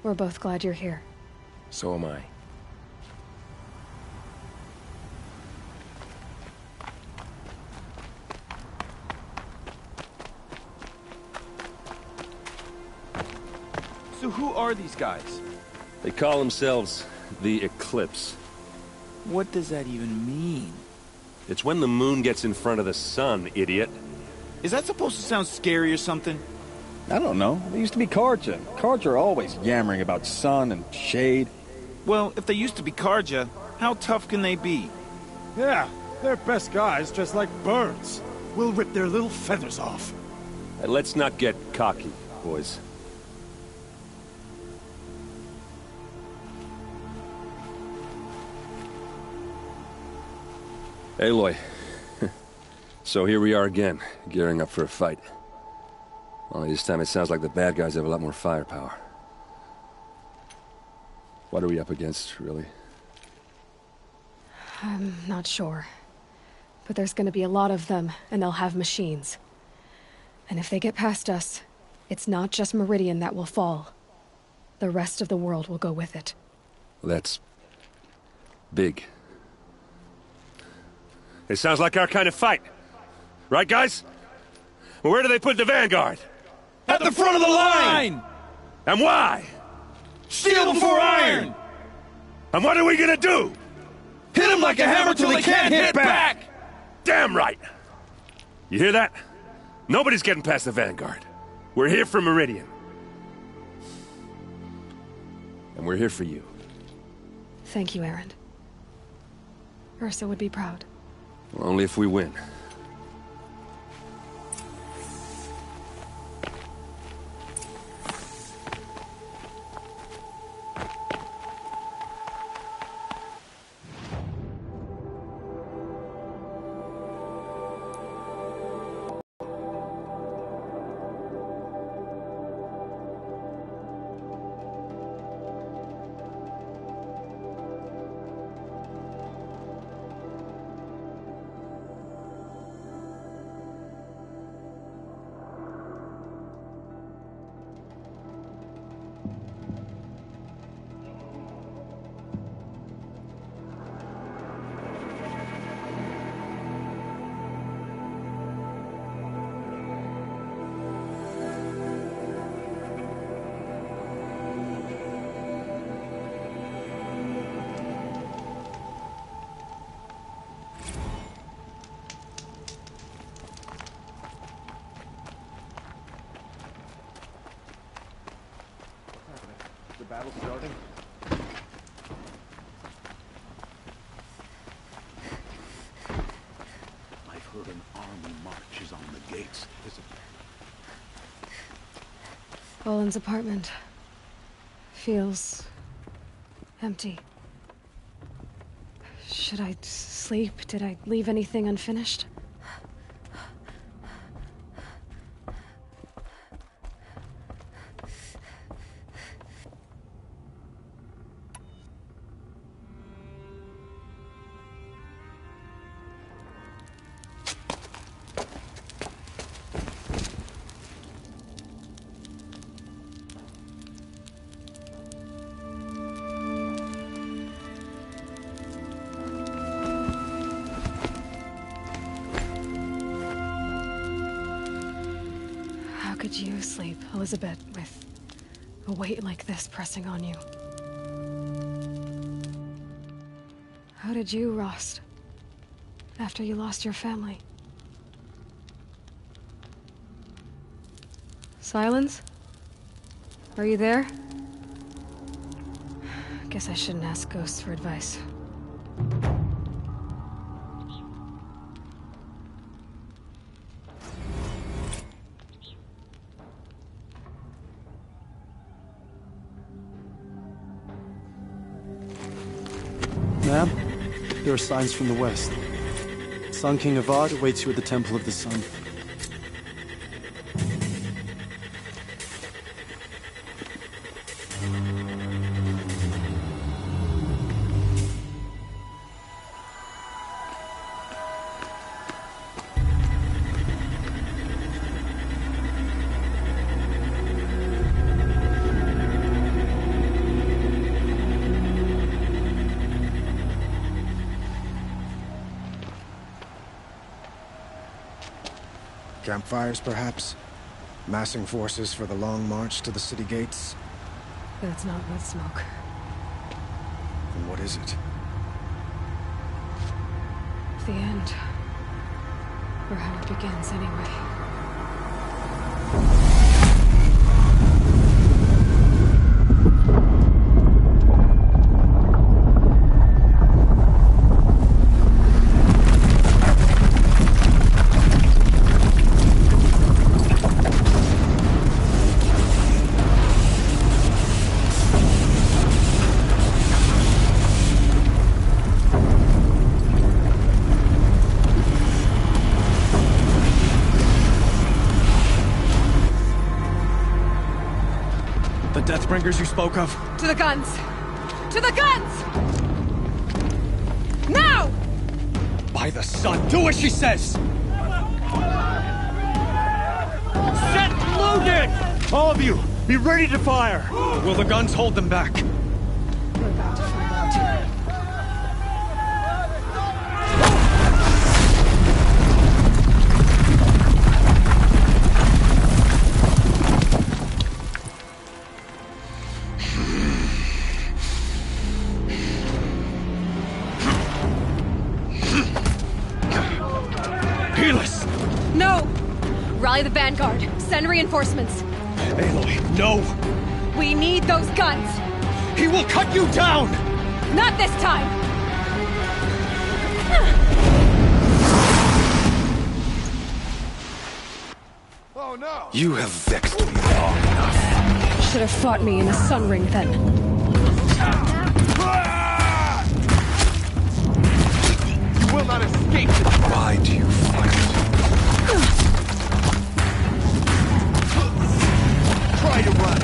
We're both glad you're here.
So am I.
So who are these guys?
They call themselves the Eclipse.
What does that even mean?
It's when the moon gets in front of the sun, idiot.
Is that supposed to sound scary or something?
I don't know. They used to be Carja. Carja are always yammering about sun and shade.
Well, if they used to be Carja, how tough can they be?
Yeah, they're best guys just like birds. We'll rip their little feathers off.
Let's not get cocky, boys. Aloy. So here we are again, gearing up for a fight. Only this time it sounds like the bad guys have a lot more firepower. What are we up against, really?
I'm not sure. But there's gonna be a lot of them, and they'll have machines. And if they get past us, it's not just Meridian that will fall. The rest of the world will go with it.
That's big. It sounds like our kind of fight. Right, guys? Where do they put the Vanguard?
At the front of the line!
And why?
Steel before iron!
And what are we gonna do?
Hit them like a hammer till they can't hit back!
Damn right! You hear that? Nobody's getting past the Vanguard. We're here for Meridian. And we're here for you.
Thank you, Erend. Ursa would be proud.
Well, only if we win.
The battle's starting?
I've heard an army march is on the gates. Is it?
Olin's apartment feels empty. Should I sleep? Did I leave anything unfinished? How could you sleep, Elizabeth, with a weight like this pressing on you? How did you, Rost, after you lost your family? Silence? Are you there? Guess I shouldn't ask ghosts for advice.
Ma'am, there are signs from the west. Sun King Avad awaits you at the Temple of the Sun.
Campfires, perhaps? Massing forces for the long march to the city gates?
That's not wood smoke.
Then what is it?
The end. Or how it begins, anyway.
Deathbringers you spoke of?
To the guns! To the guns! Now!
By the sun, do as she says!
Set loaded! All of you, be ready to fire!
Will the guns hold them back?
We're about to find out. No! Rally the Vanguard. Send reinforcements.
Aloy, no!
We need those guns!
He will cut you down!
Not this time!
Oh no!
You have vexed me long enough.
Should have fought me in the Sun Ring then.
You will not escape!
Why do you fight?
Try to run!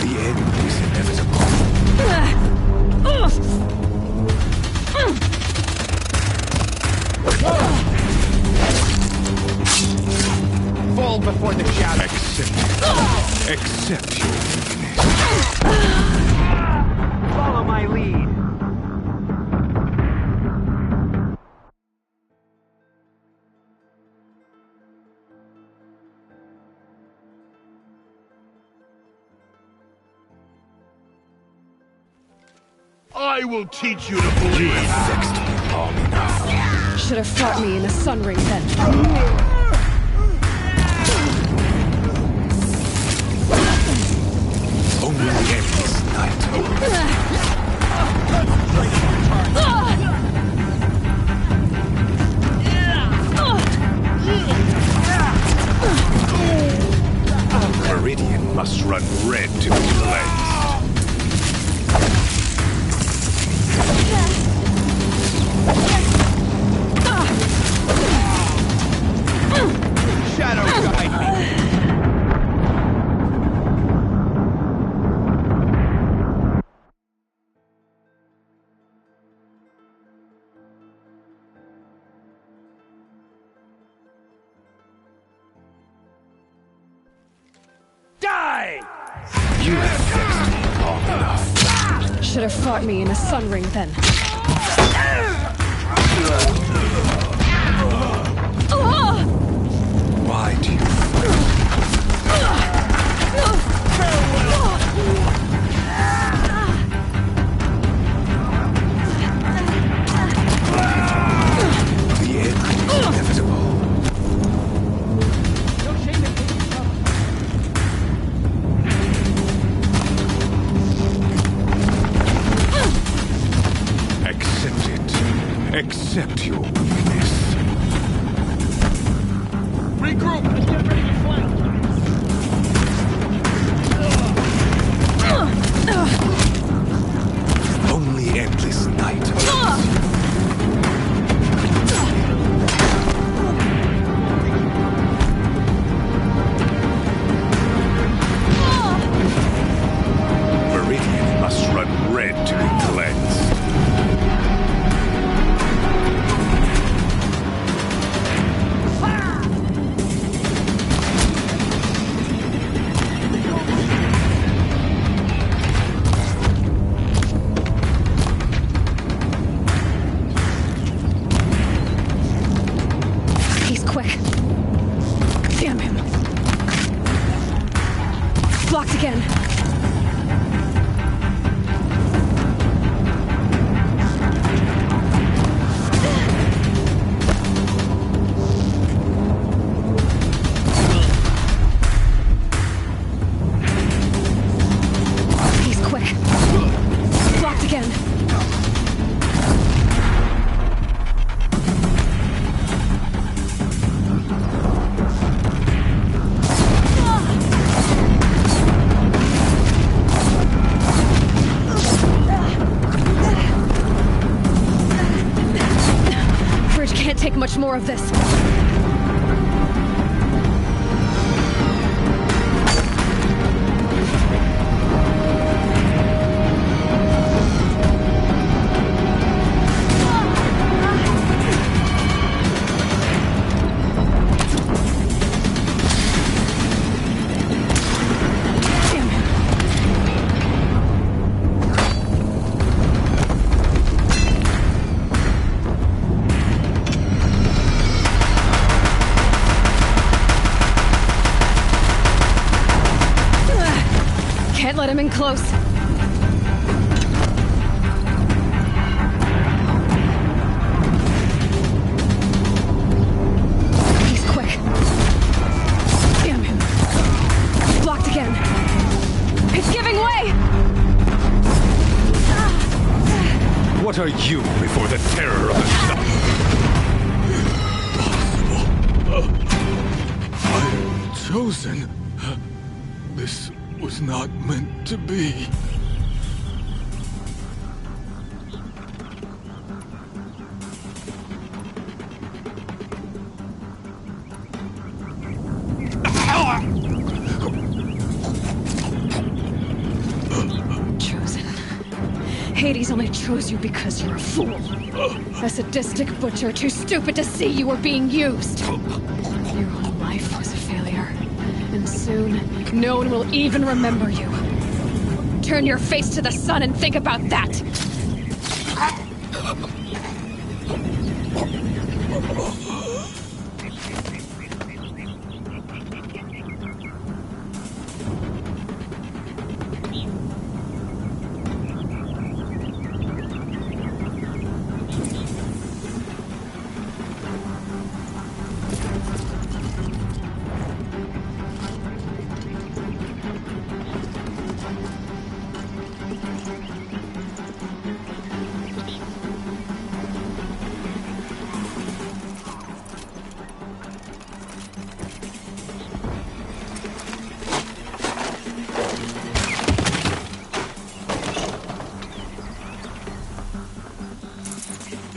The end is inevitable.
Fall before the shadow!
Accept your weakness.
Follow my lead!
I will teach you to believe. You have vexed me long enough.
Should have fought me in the Sun Ring then.
Only the end is night. Meridian must run red to be cleansed.
Shadow guide me!
Die!
You have vexed me long enough.
Should have fought me in the Sun Ring then.
Why do you The end is inevitable. Accept it. Accept your
Blocked again. He's quick. Blocked again. Bridge can't take much more of this. Can't let him in close. He's quick. Damn him. Blocked again. It's giving way!
What are you before the terror of the sun?
I'm chosen. This was not meant to be.
Chosen. Hades only chose you because you're a fool. A sadistic butcher too stupid to see you were being used. Your whole life was a failure. And soon, no one will even remember you. Turn your face to the sun and think about that!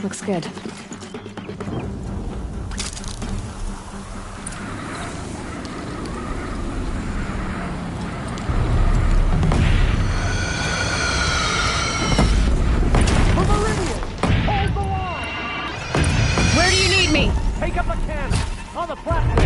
Looks good. Where do you need me?
Take up a cannon on the platform.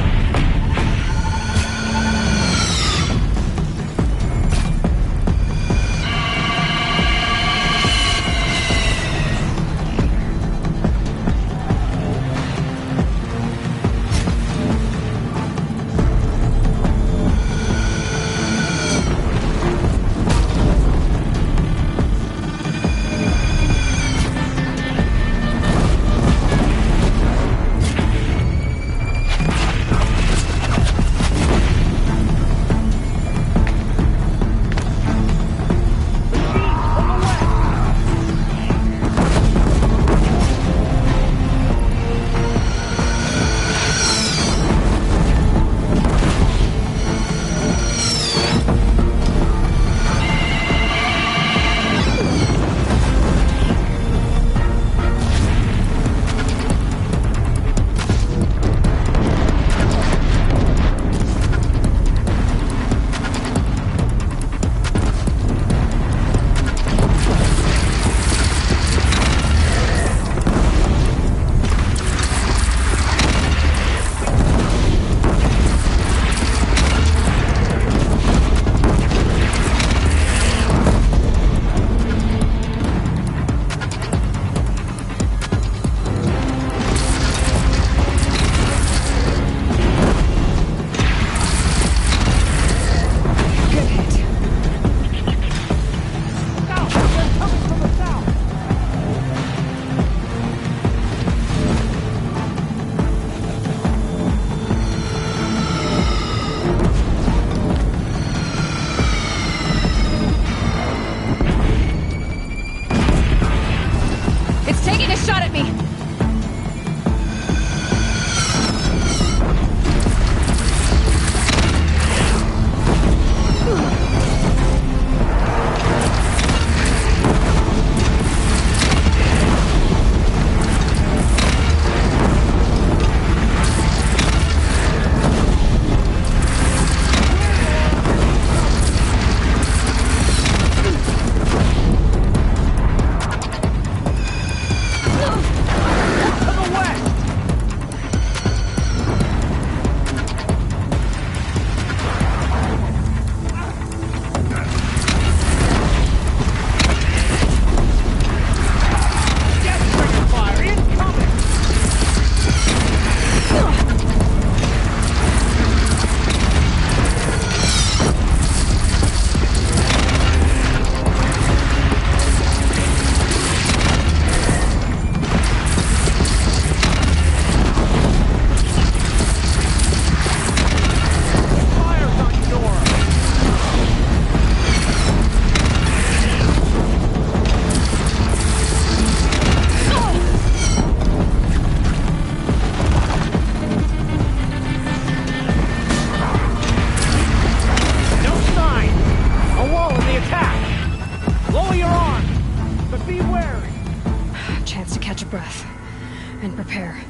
repair.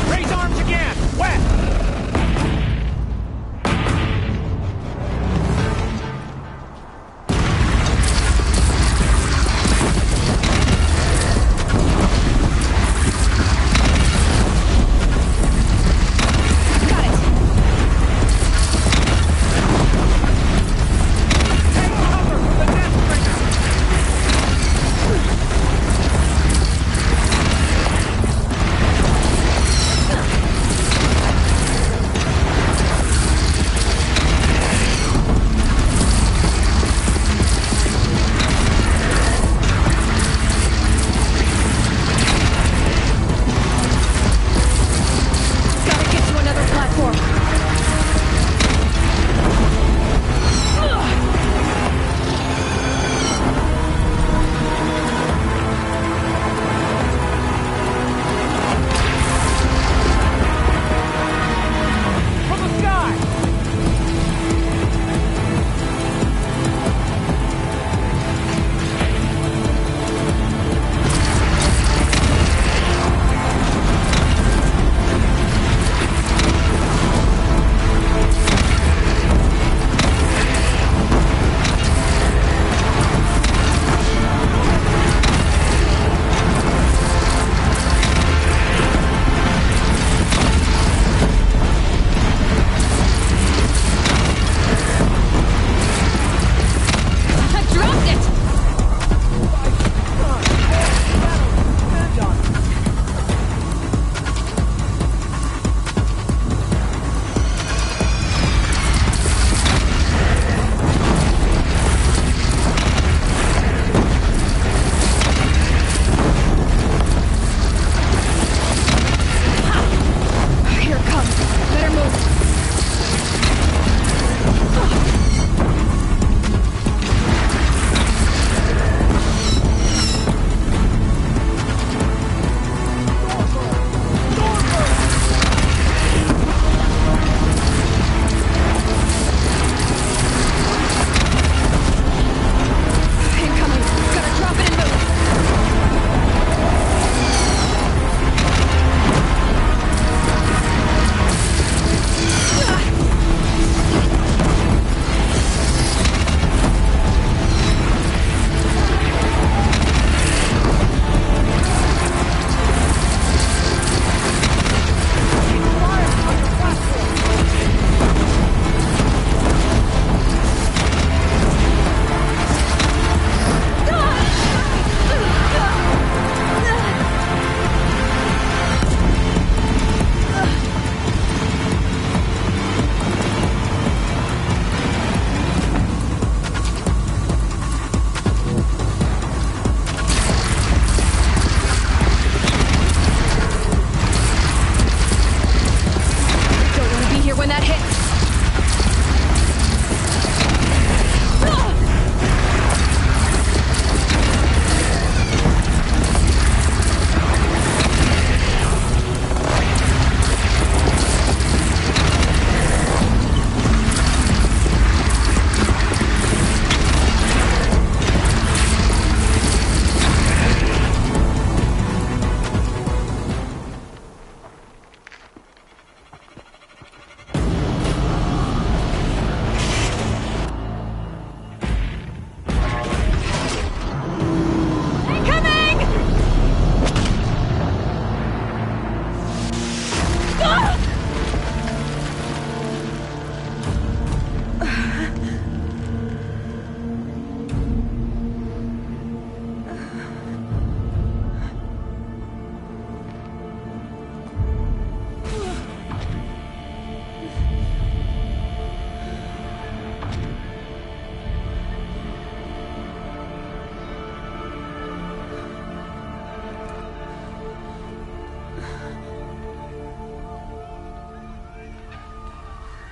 Raise arms again! West!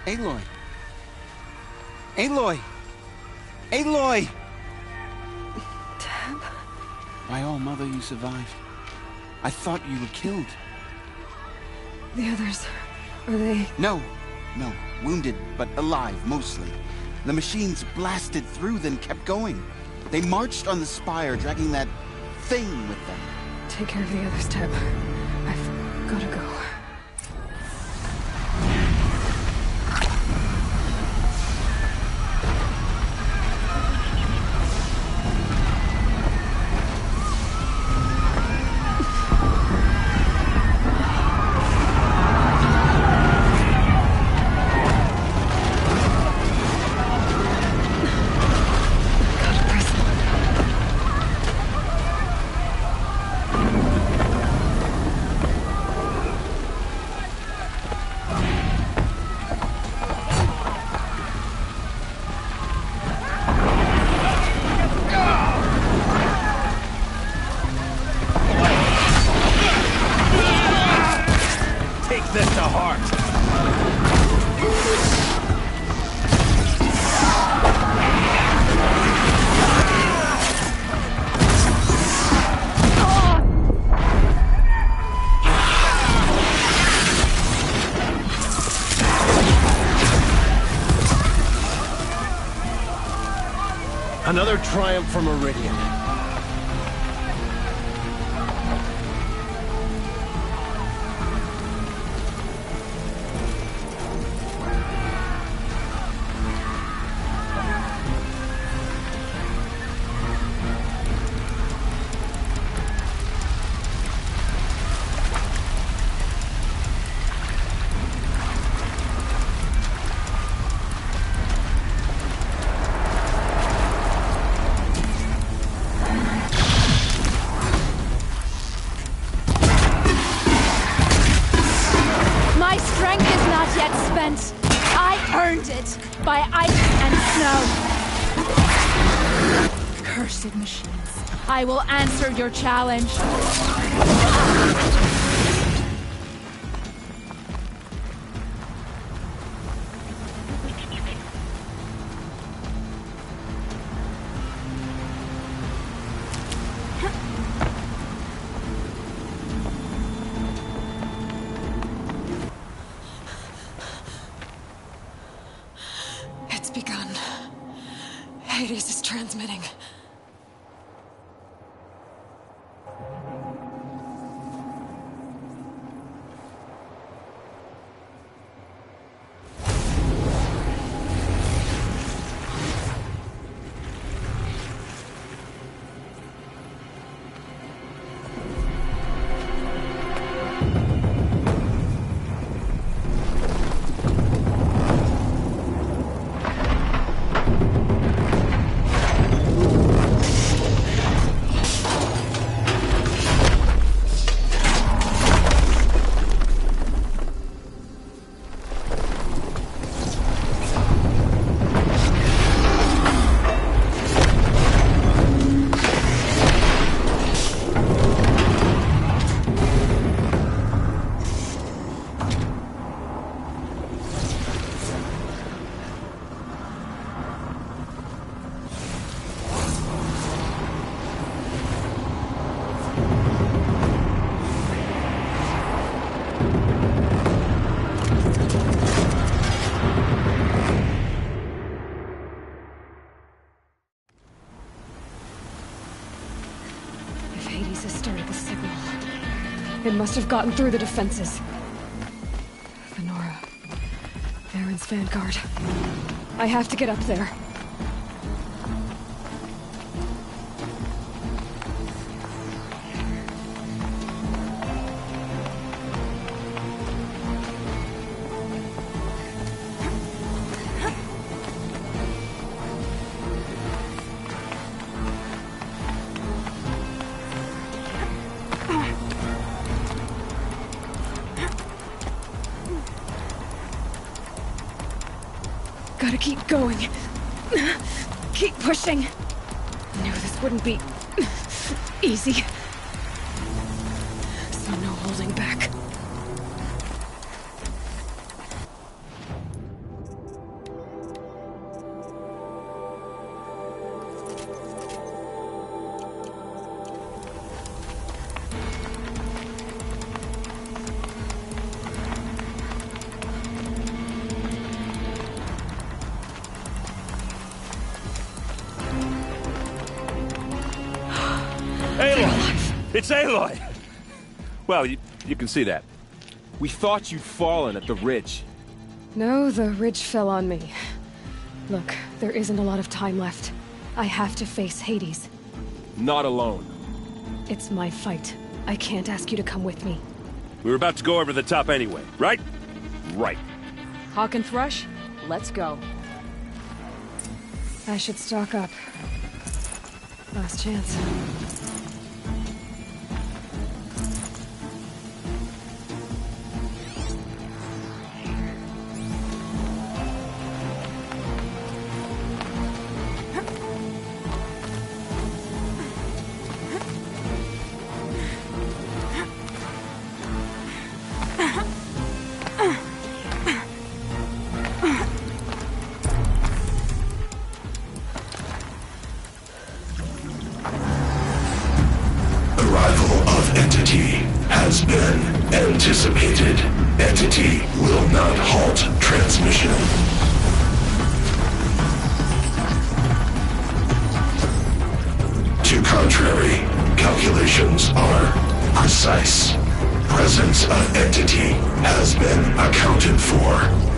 Aloy! Aloy! Aloy!
Deb?
By all mother, you survived. I thought you were killed.
The others, are they...
No. Wounded, but alive, mostly. The machines blasted through, then kept going. They marched on the spire, dragging that thing with them.
Take care of the others, Teb. I've gotta go.
Another triumph for Meridian.
By ice and snow. Cursed machines. I will answer your challenge.
Hades is transmitting. It must have gotten through the defenses. Venora. Varen's vanguard. I have to get up there. Gotta keep going. Keep pushing. Knew this wouldn't be easy. So no holding back.
It's Aloy! Well, you can see that.
We thought you'd fallen at the ridge.
No, the ridge fell on me. Look, there isn't a lot of time left. I have to face Hades.
Not alone.
It's my fight. I can't ask you to come with me.
We were about to go over the top anyway, right?
Right.
Hawk and Thrush, let's go.
I should stock up. Last chance.
Has been anticipated. Entity will not halt transmission. To contrary, calculations are precise. Presence of entity has been accounted for.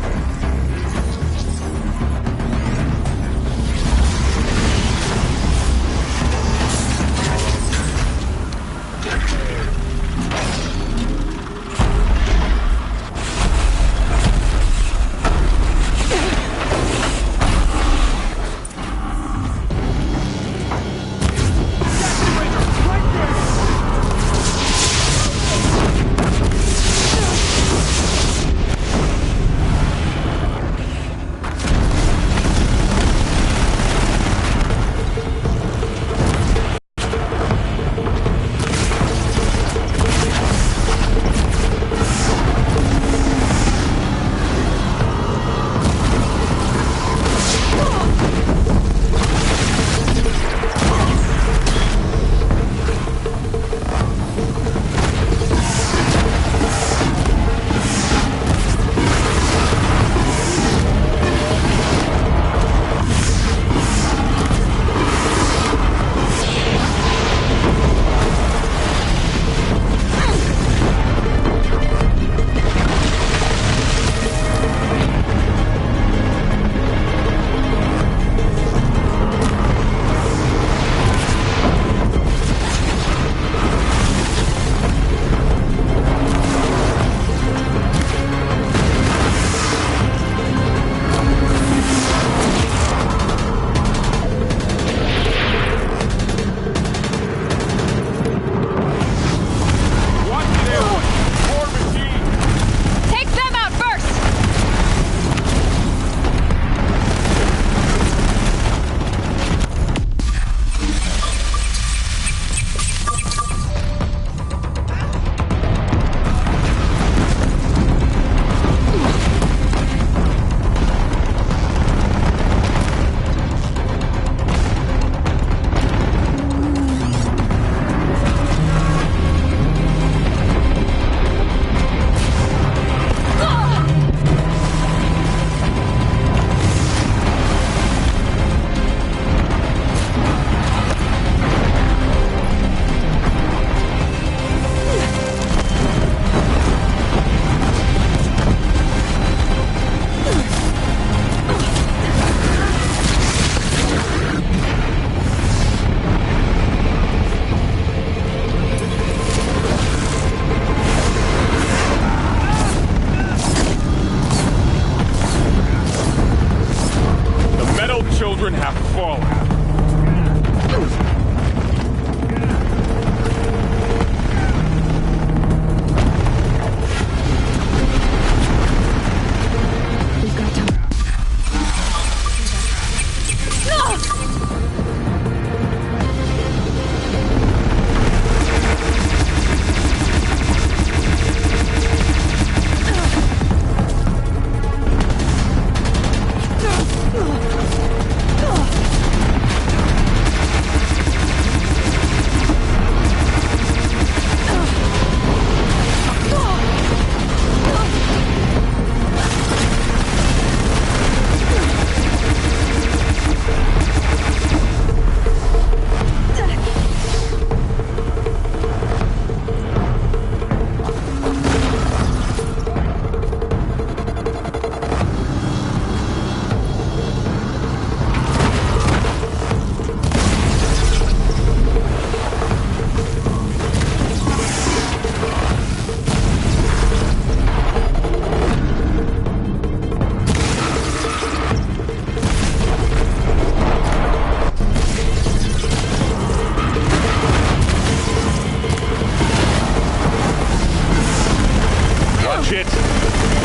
shit!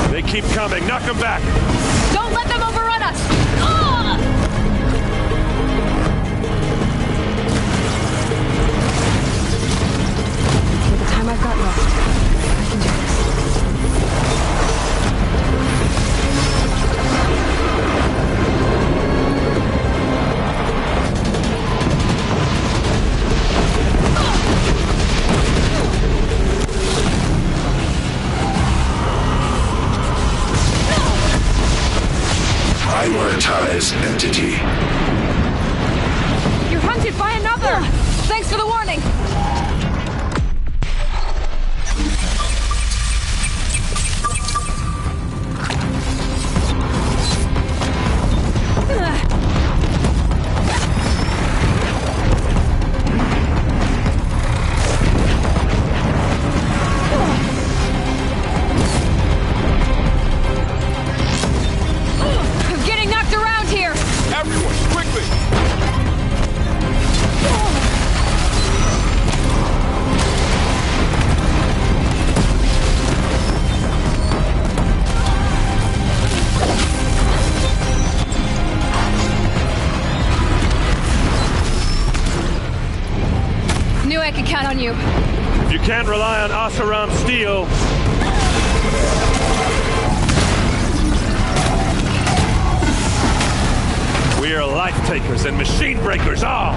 They keep coming. Knock them back!
Don't let them overrun us! Ah!
With the time I've got left, I can do this.
Prioritize entity.
You're hunted by another! Thanks for the warning!
I can count on you.
If you can't rely on Oseram steel... We are life takers and machine breakers all!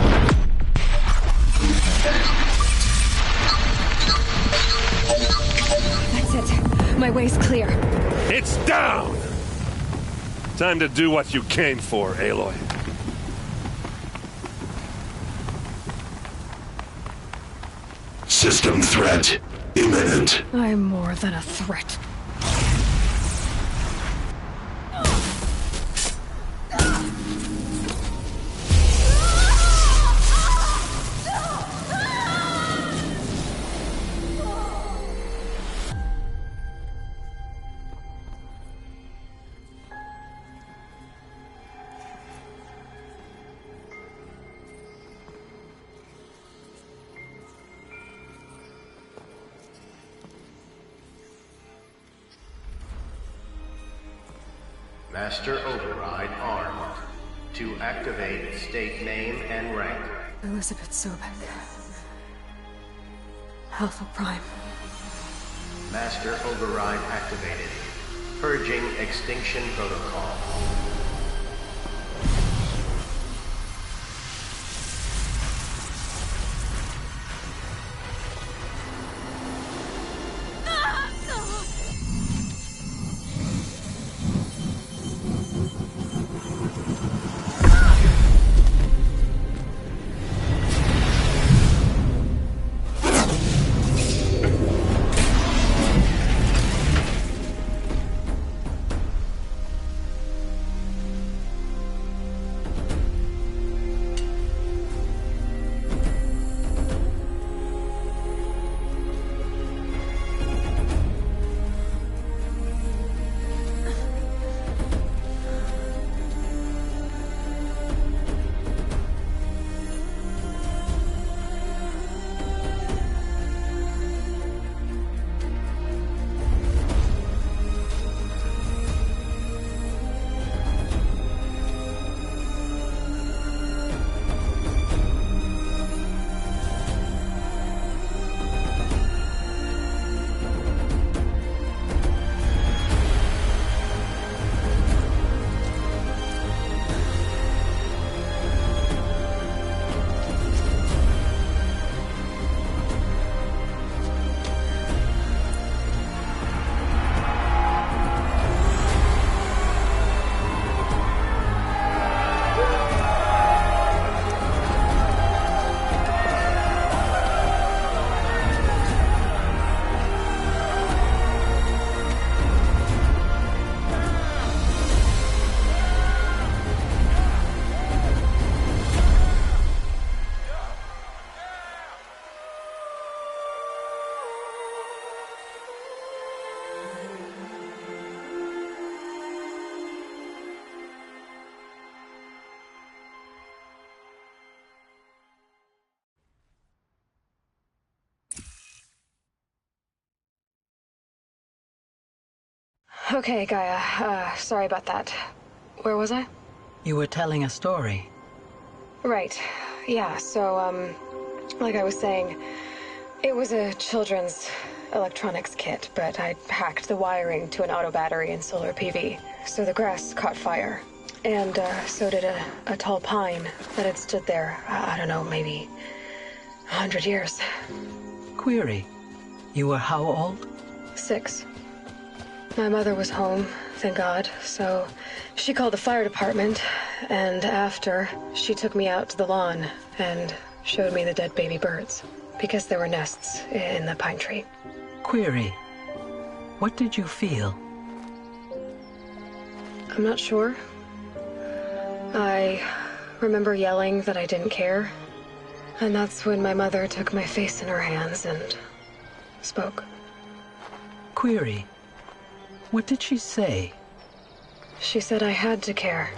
That's it. My way's clear.
It's down! Time to do what you came for, Aloy.
System threat imminent.
I'm more than a threat.
Master Override armed. To activate, state name and rank.
Elizabeth Sobek. Alpha Prime.
Master Override activated. Purging Extinction Protocol.
Okay, Gaia. Sorry about that. Where was I?
You were telling a story.
Right. Yeah, so, like I was saying, it was a children's electronics kit, but I hacked the wiring to an auto battery and solar PV. So the grass caught fire. And, so did a tall pine that had stood there, I don't know, maybe 100 years.
Query. You were how old?
6. My mother was home, thank God, so she called the fire department, and after, she took me out to the lawn and showed me the dead baby birds, because there were nests in the pine tree.
Query. What did you feel?
I'm not sure. I remember yelling that I didn't care, and that's when my mother took my face in her hands and spoke.
Query. What did she say?
She said I had to care.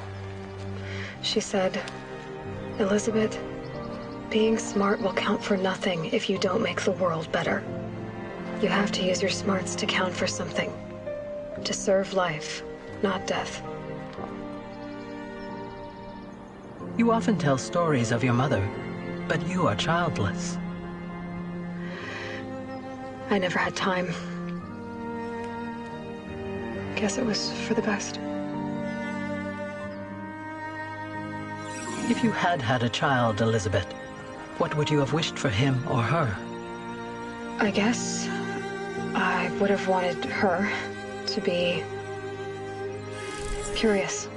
She said, Elizabeth, being smart will count for nothing if you don't make the world better. You have to use your smarts to count for something. To serve life, not death.
You often tell stories of your mother, but you are childless.
I never had time. Guess it was for the best.
If you had had a child, Elizabeth, what would you have wished for him or her?
I guess I would have wanted her to be curious.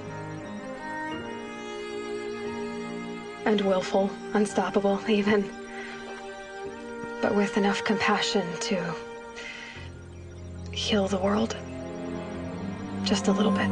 And willful, unstoppable, even. But with enough compassion to heal the world. Just a little bit.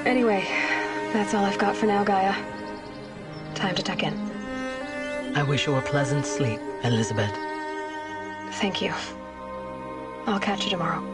Anyway, that's all I've got for now, Gaia. Time to tuck in.
I wish you a pleasant sleep, Elizabeth.
Thank you. I'll catch you tomorrow.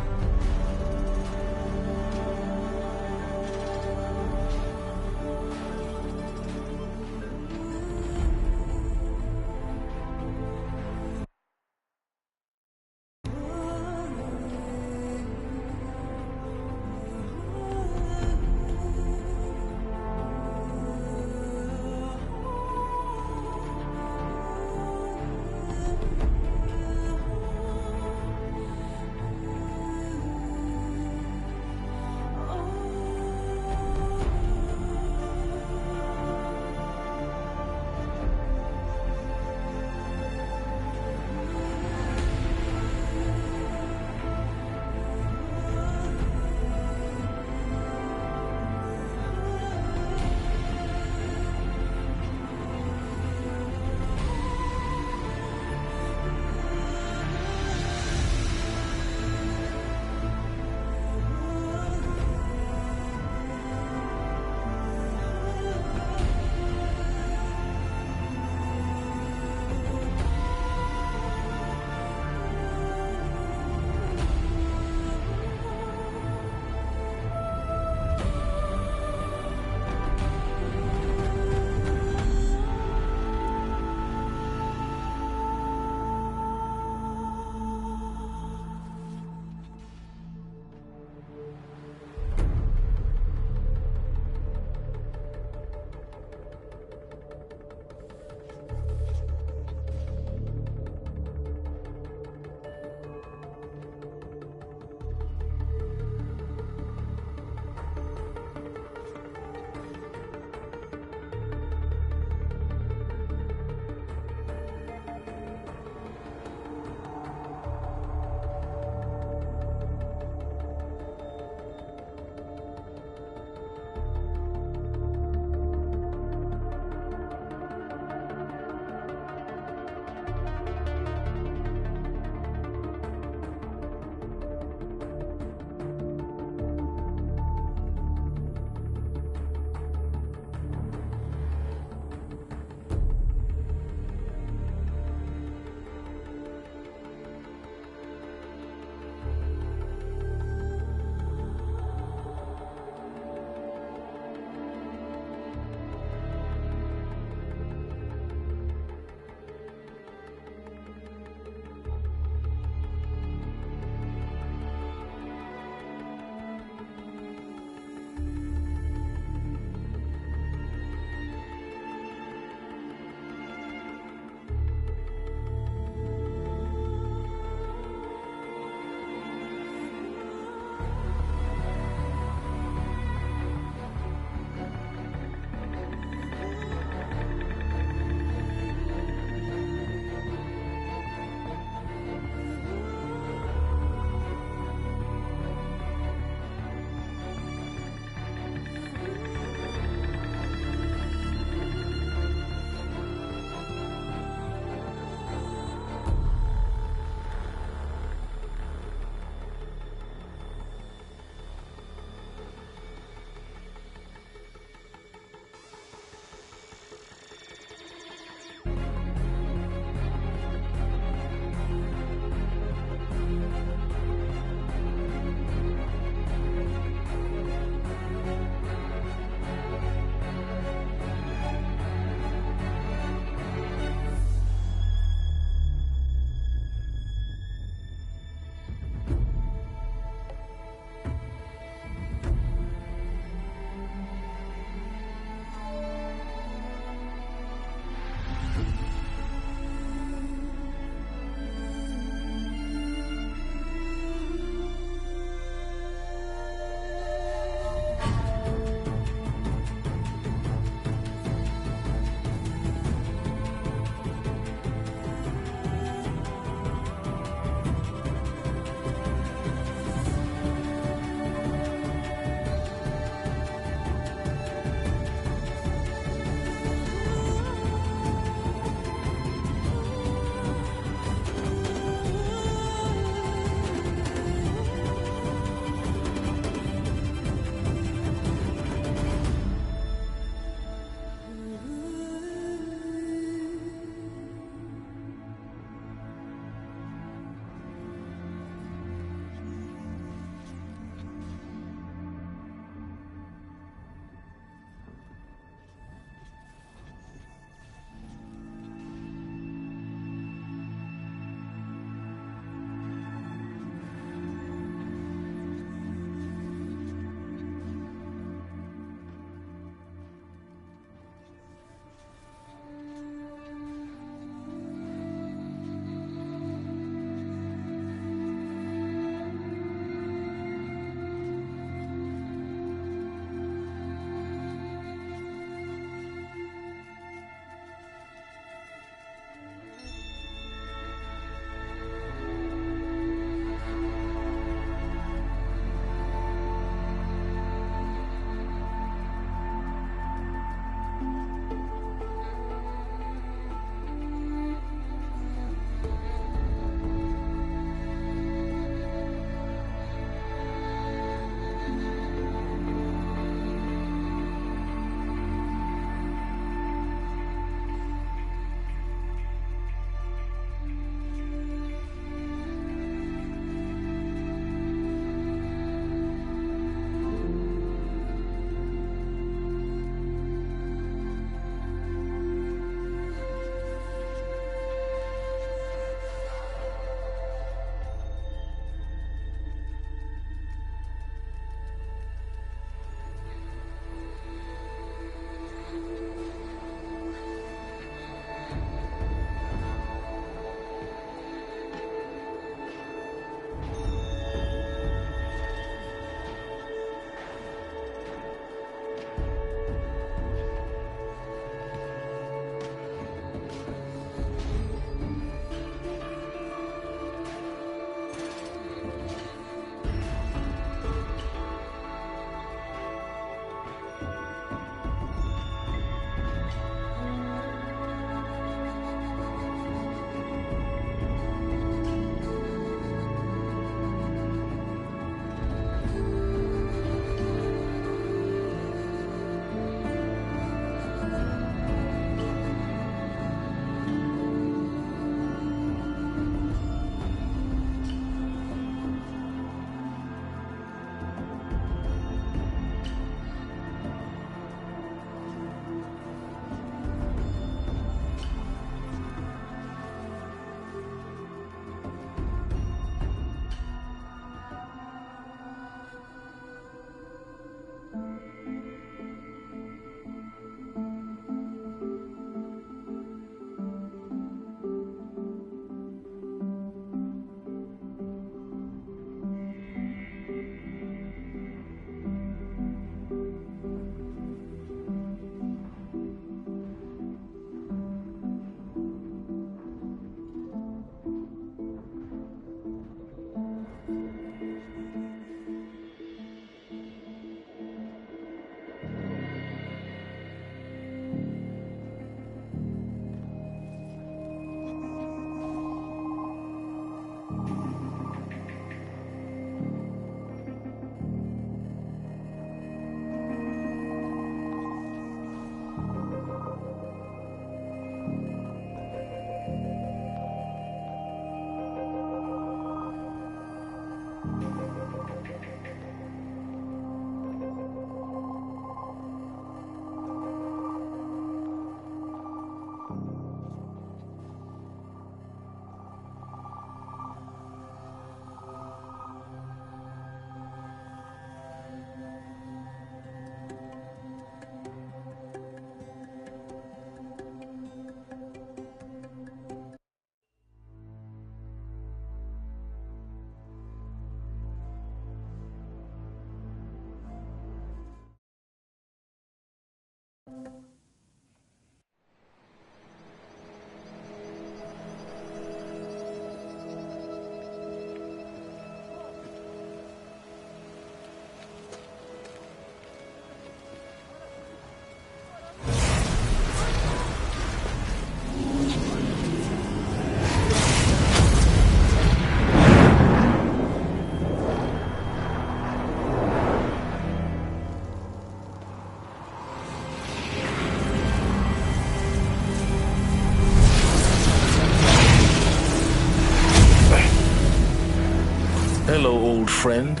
old friend,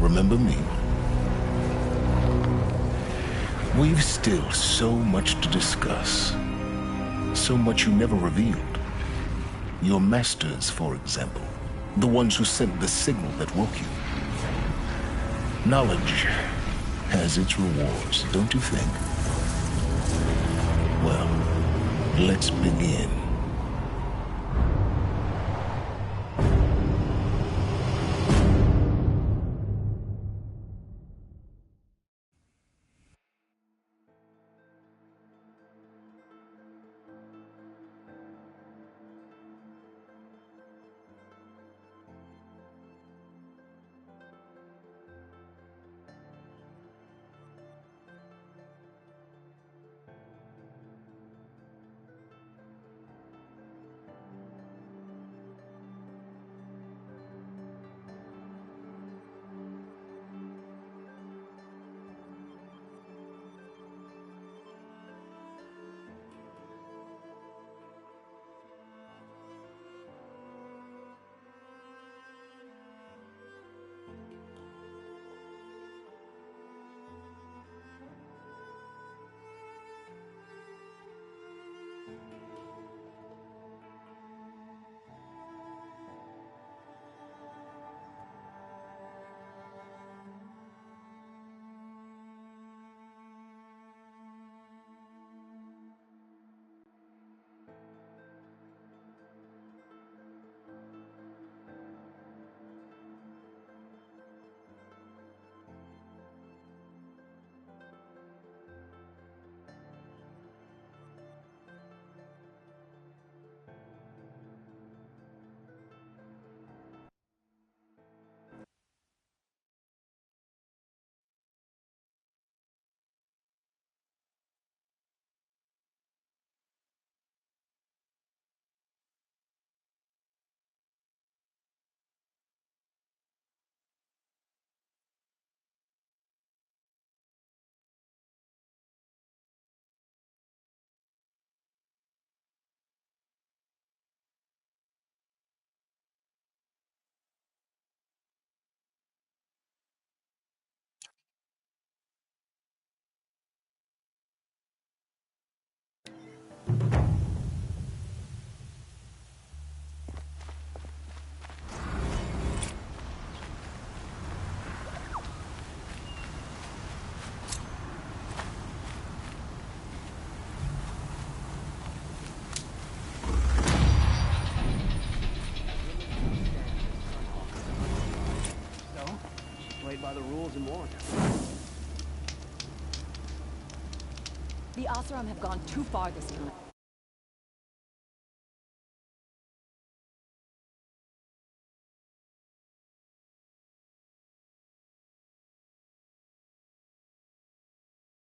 remember me. We've still so much to discuss. So much you never revealed. Your masters, for example. The ones who sent the signal that woke you. Knowledge has its rewards, don't you think? Well, let's begin.
By the rules and won.
The Oseram have gone too far this time.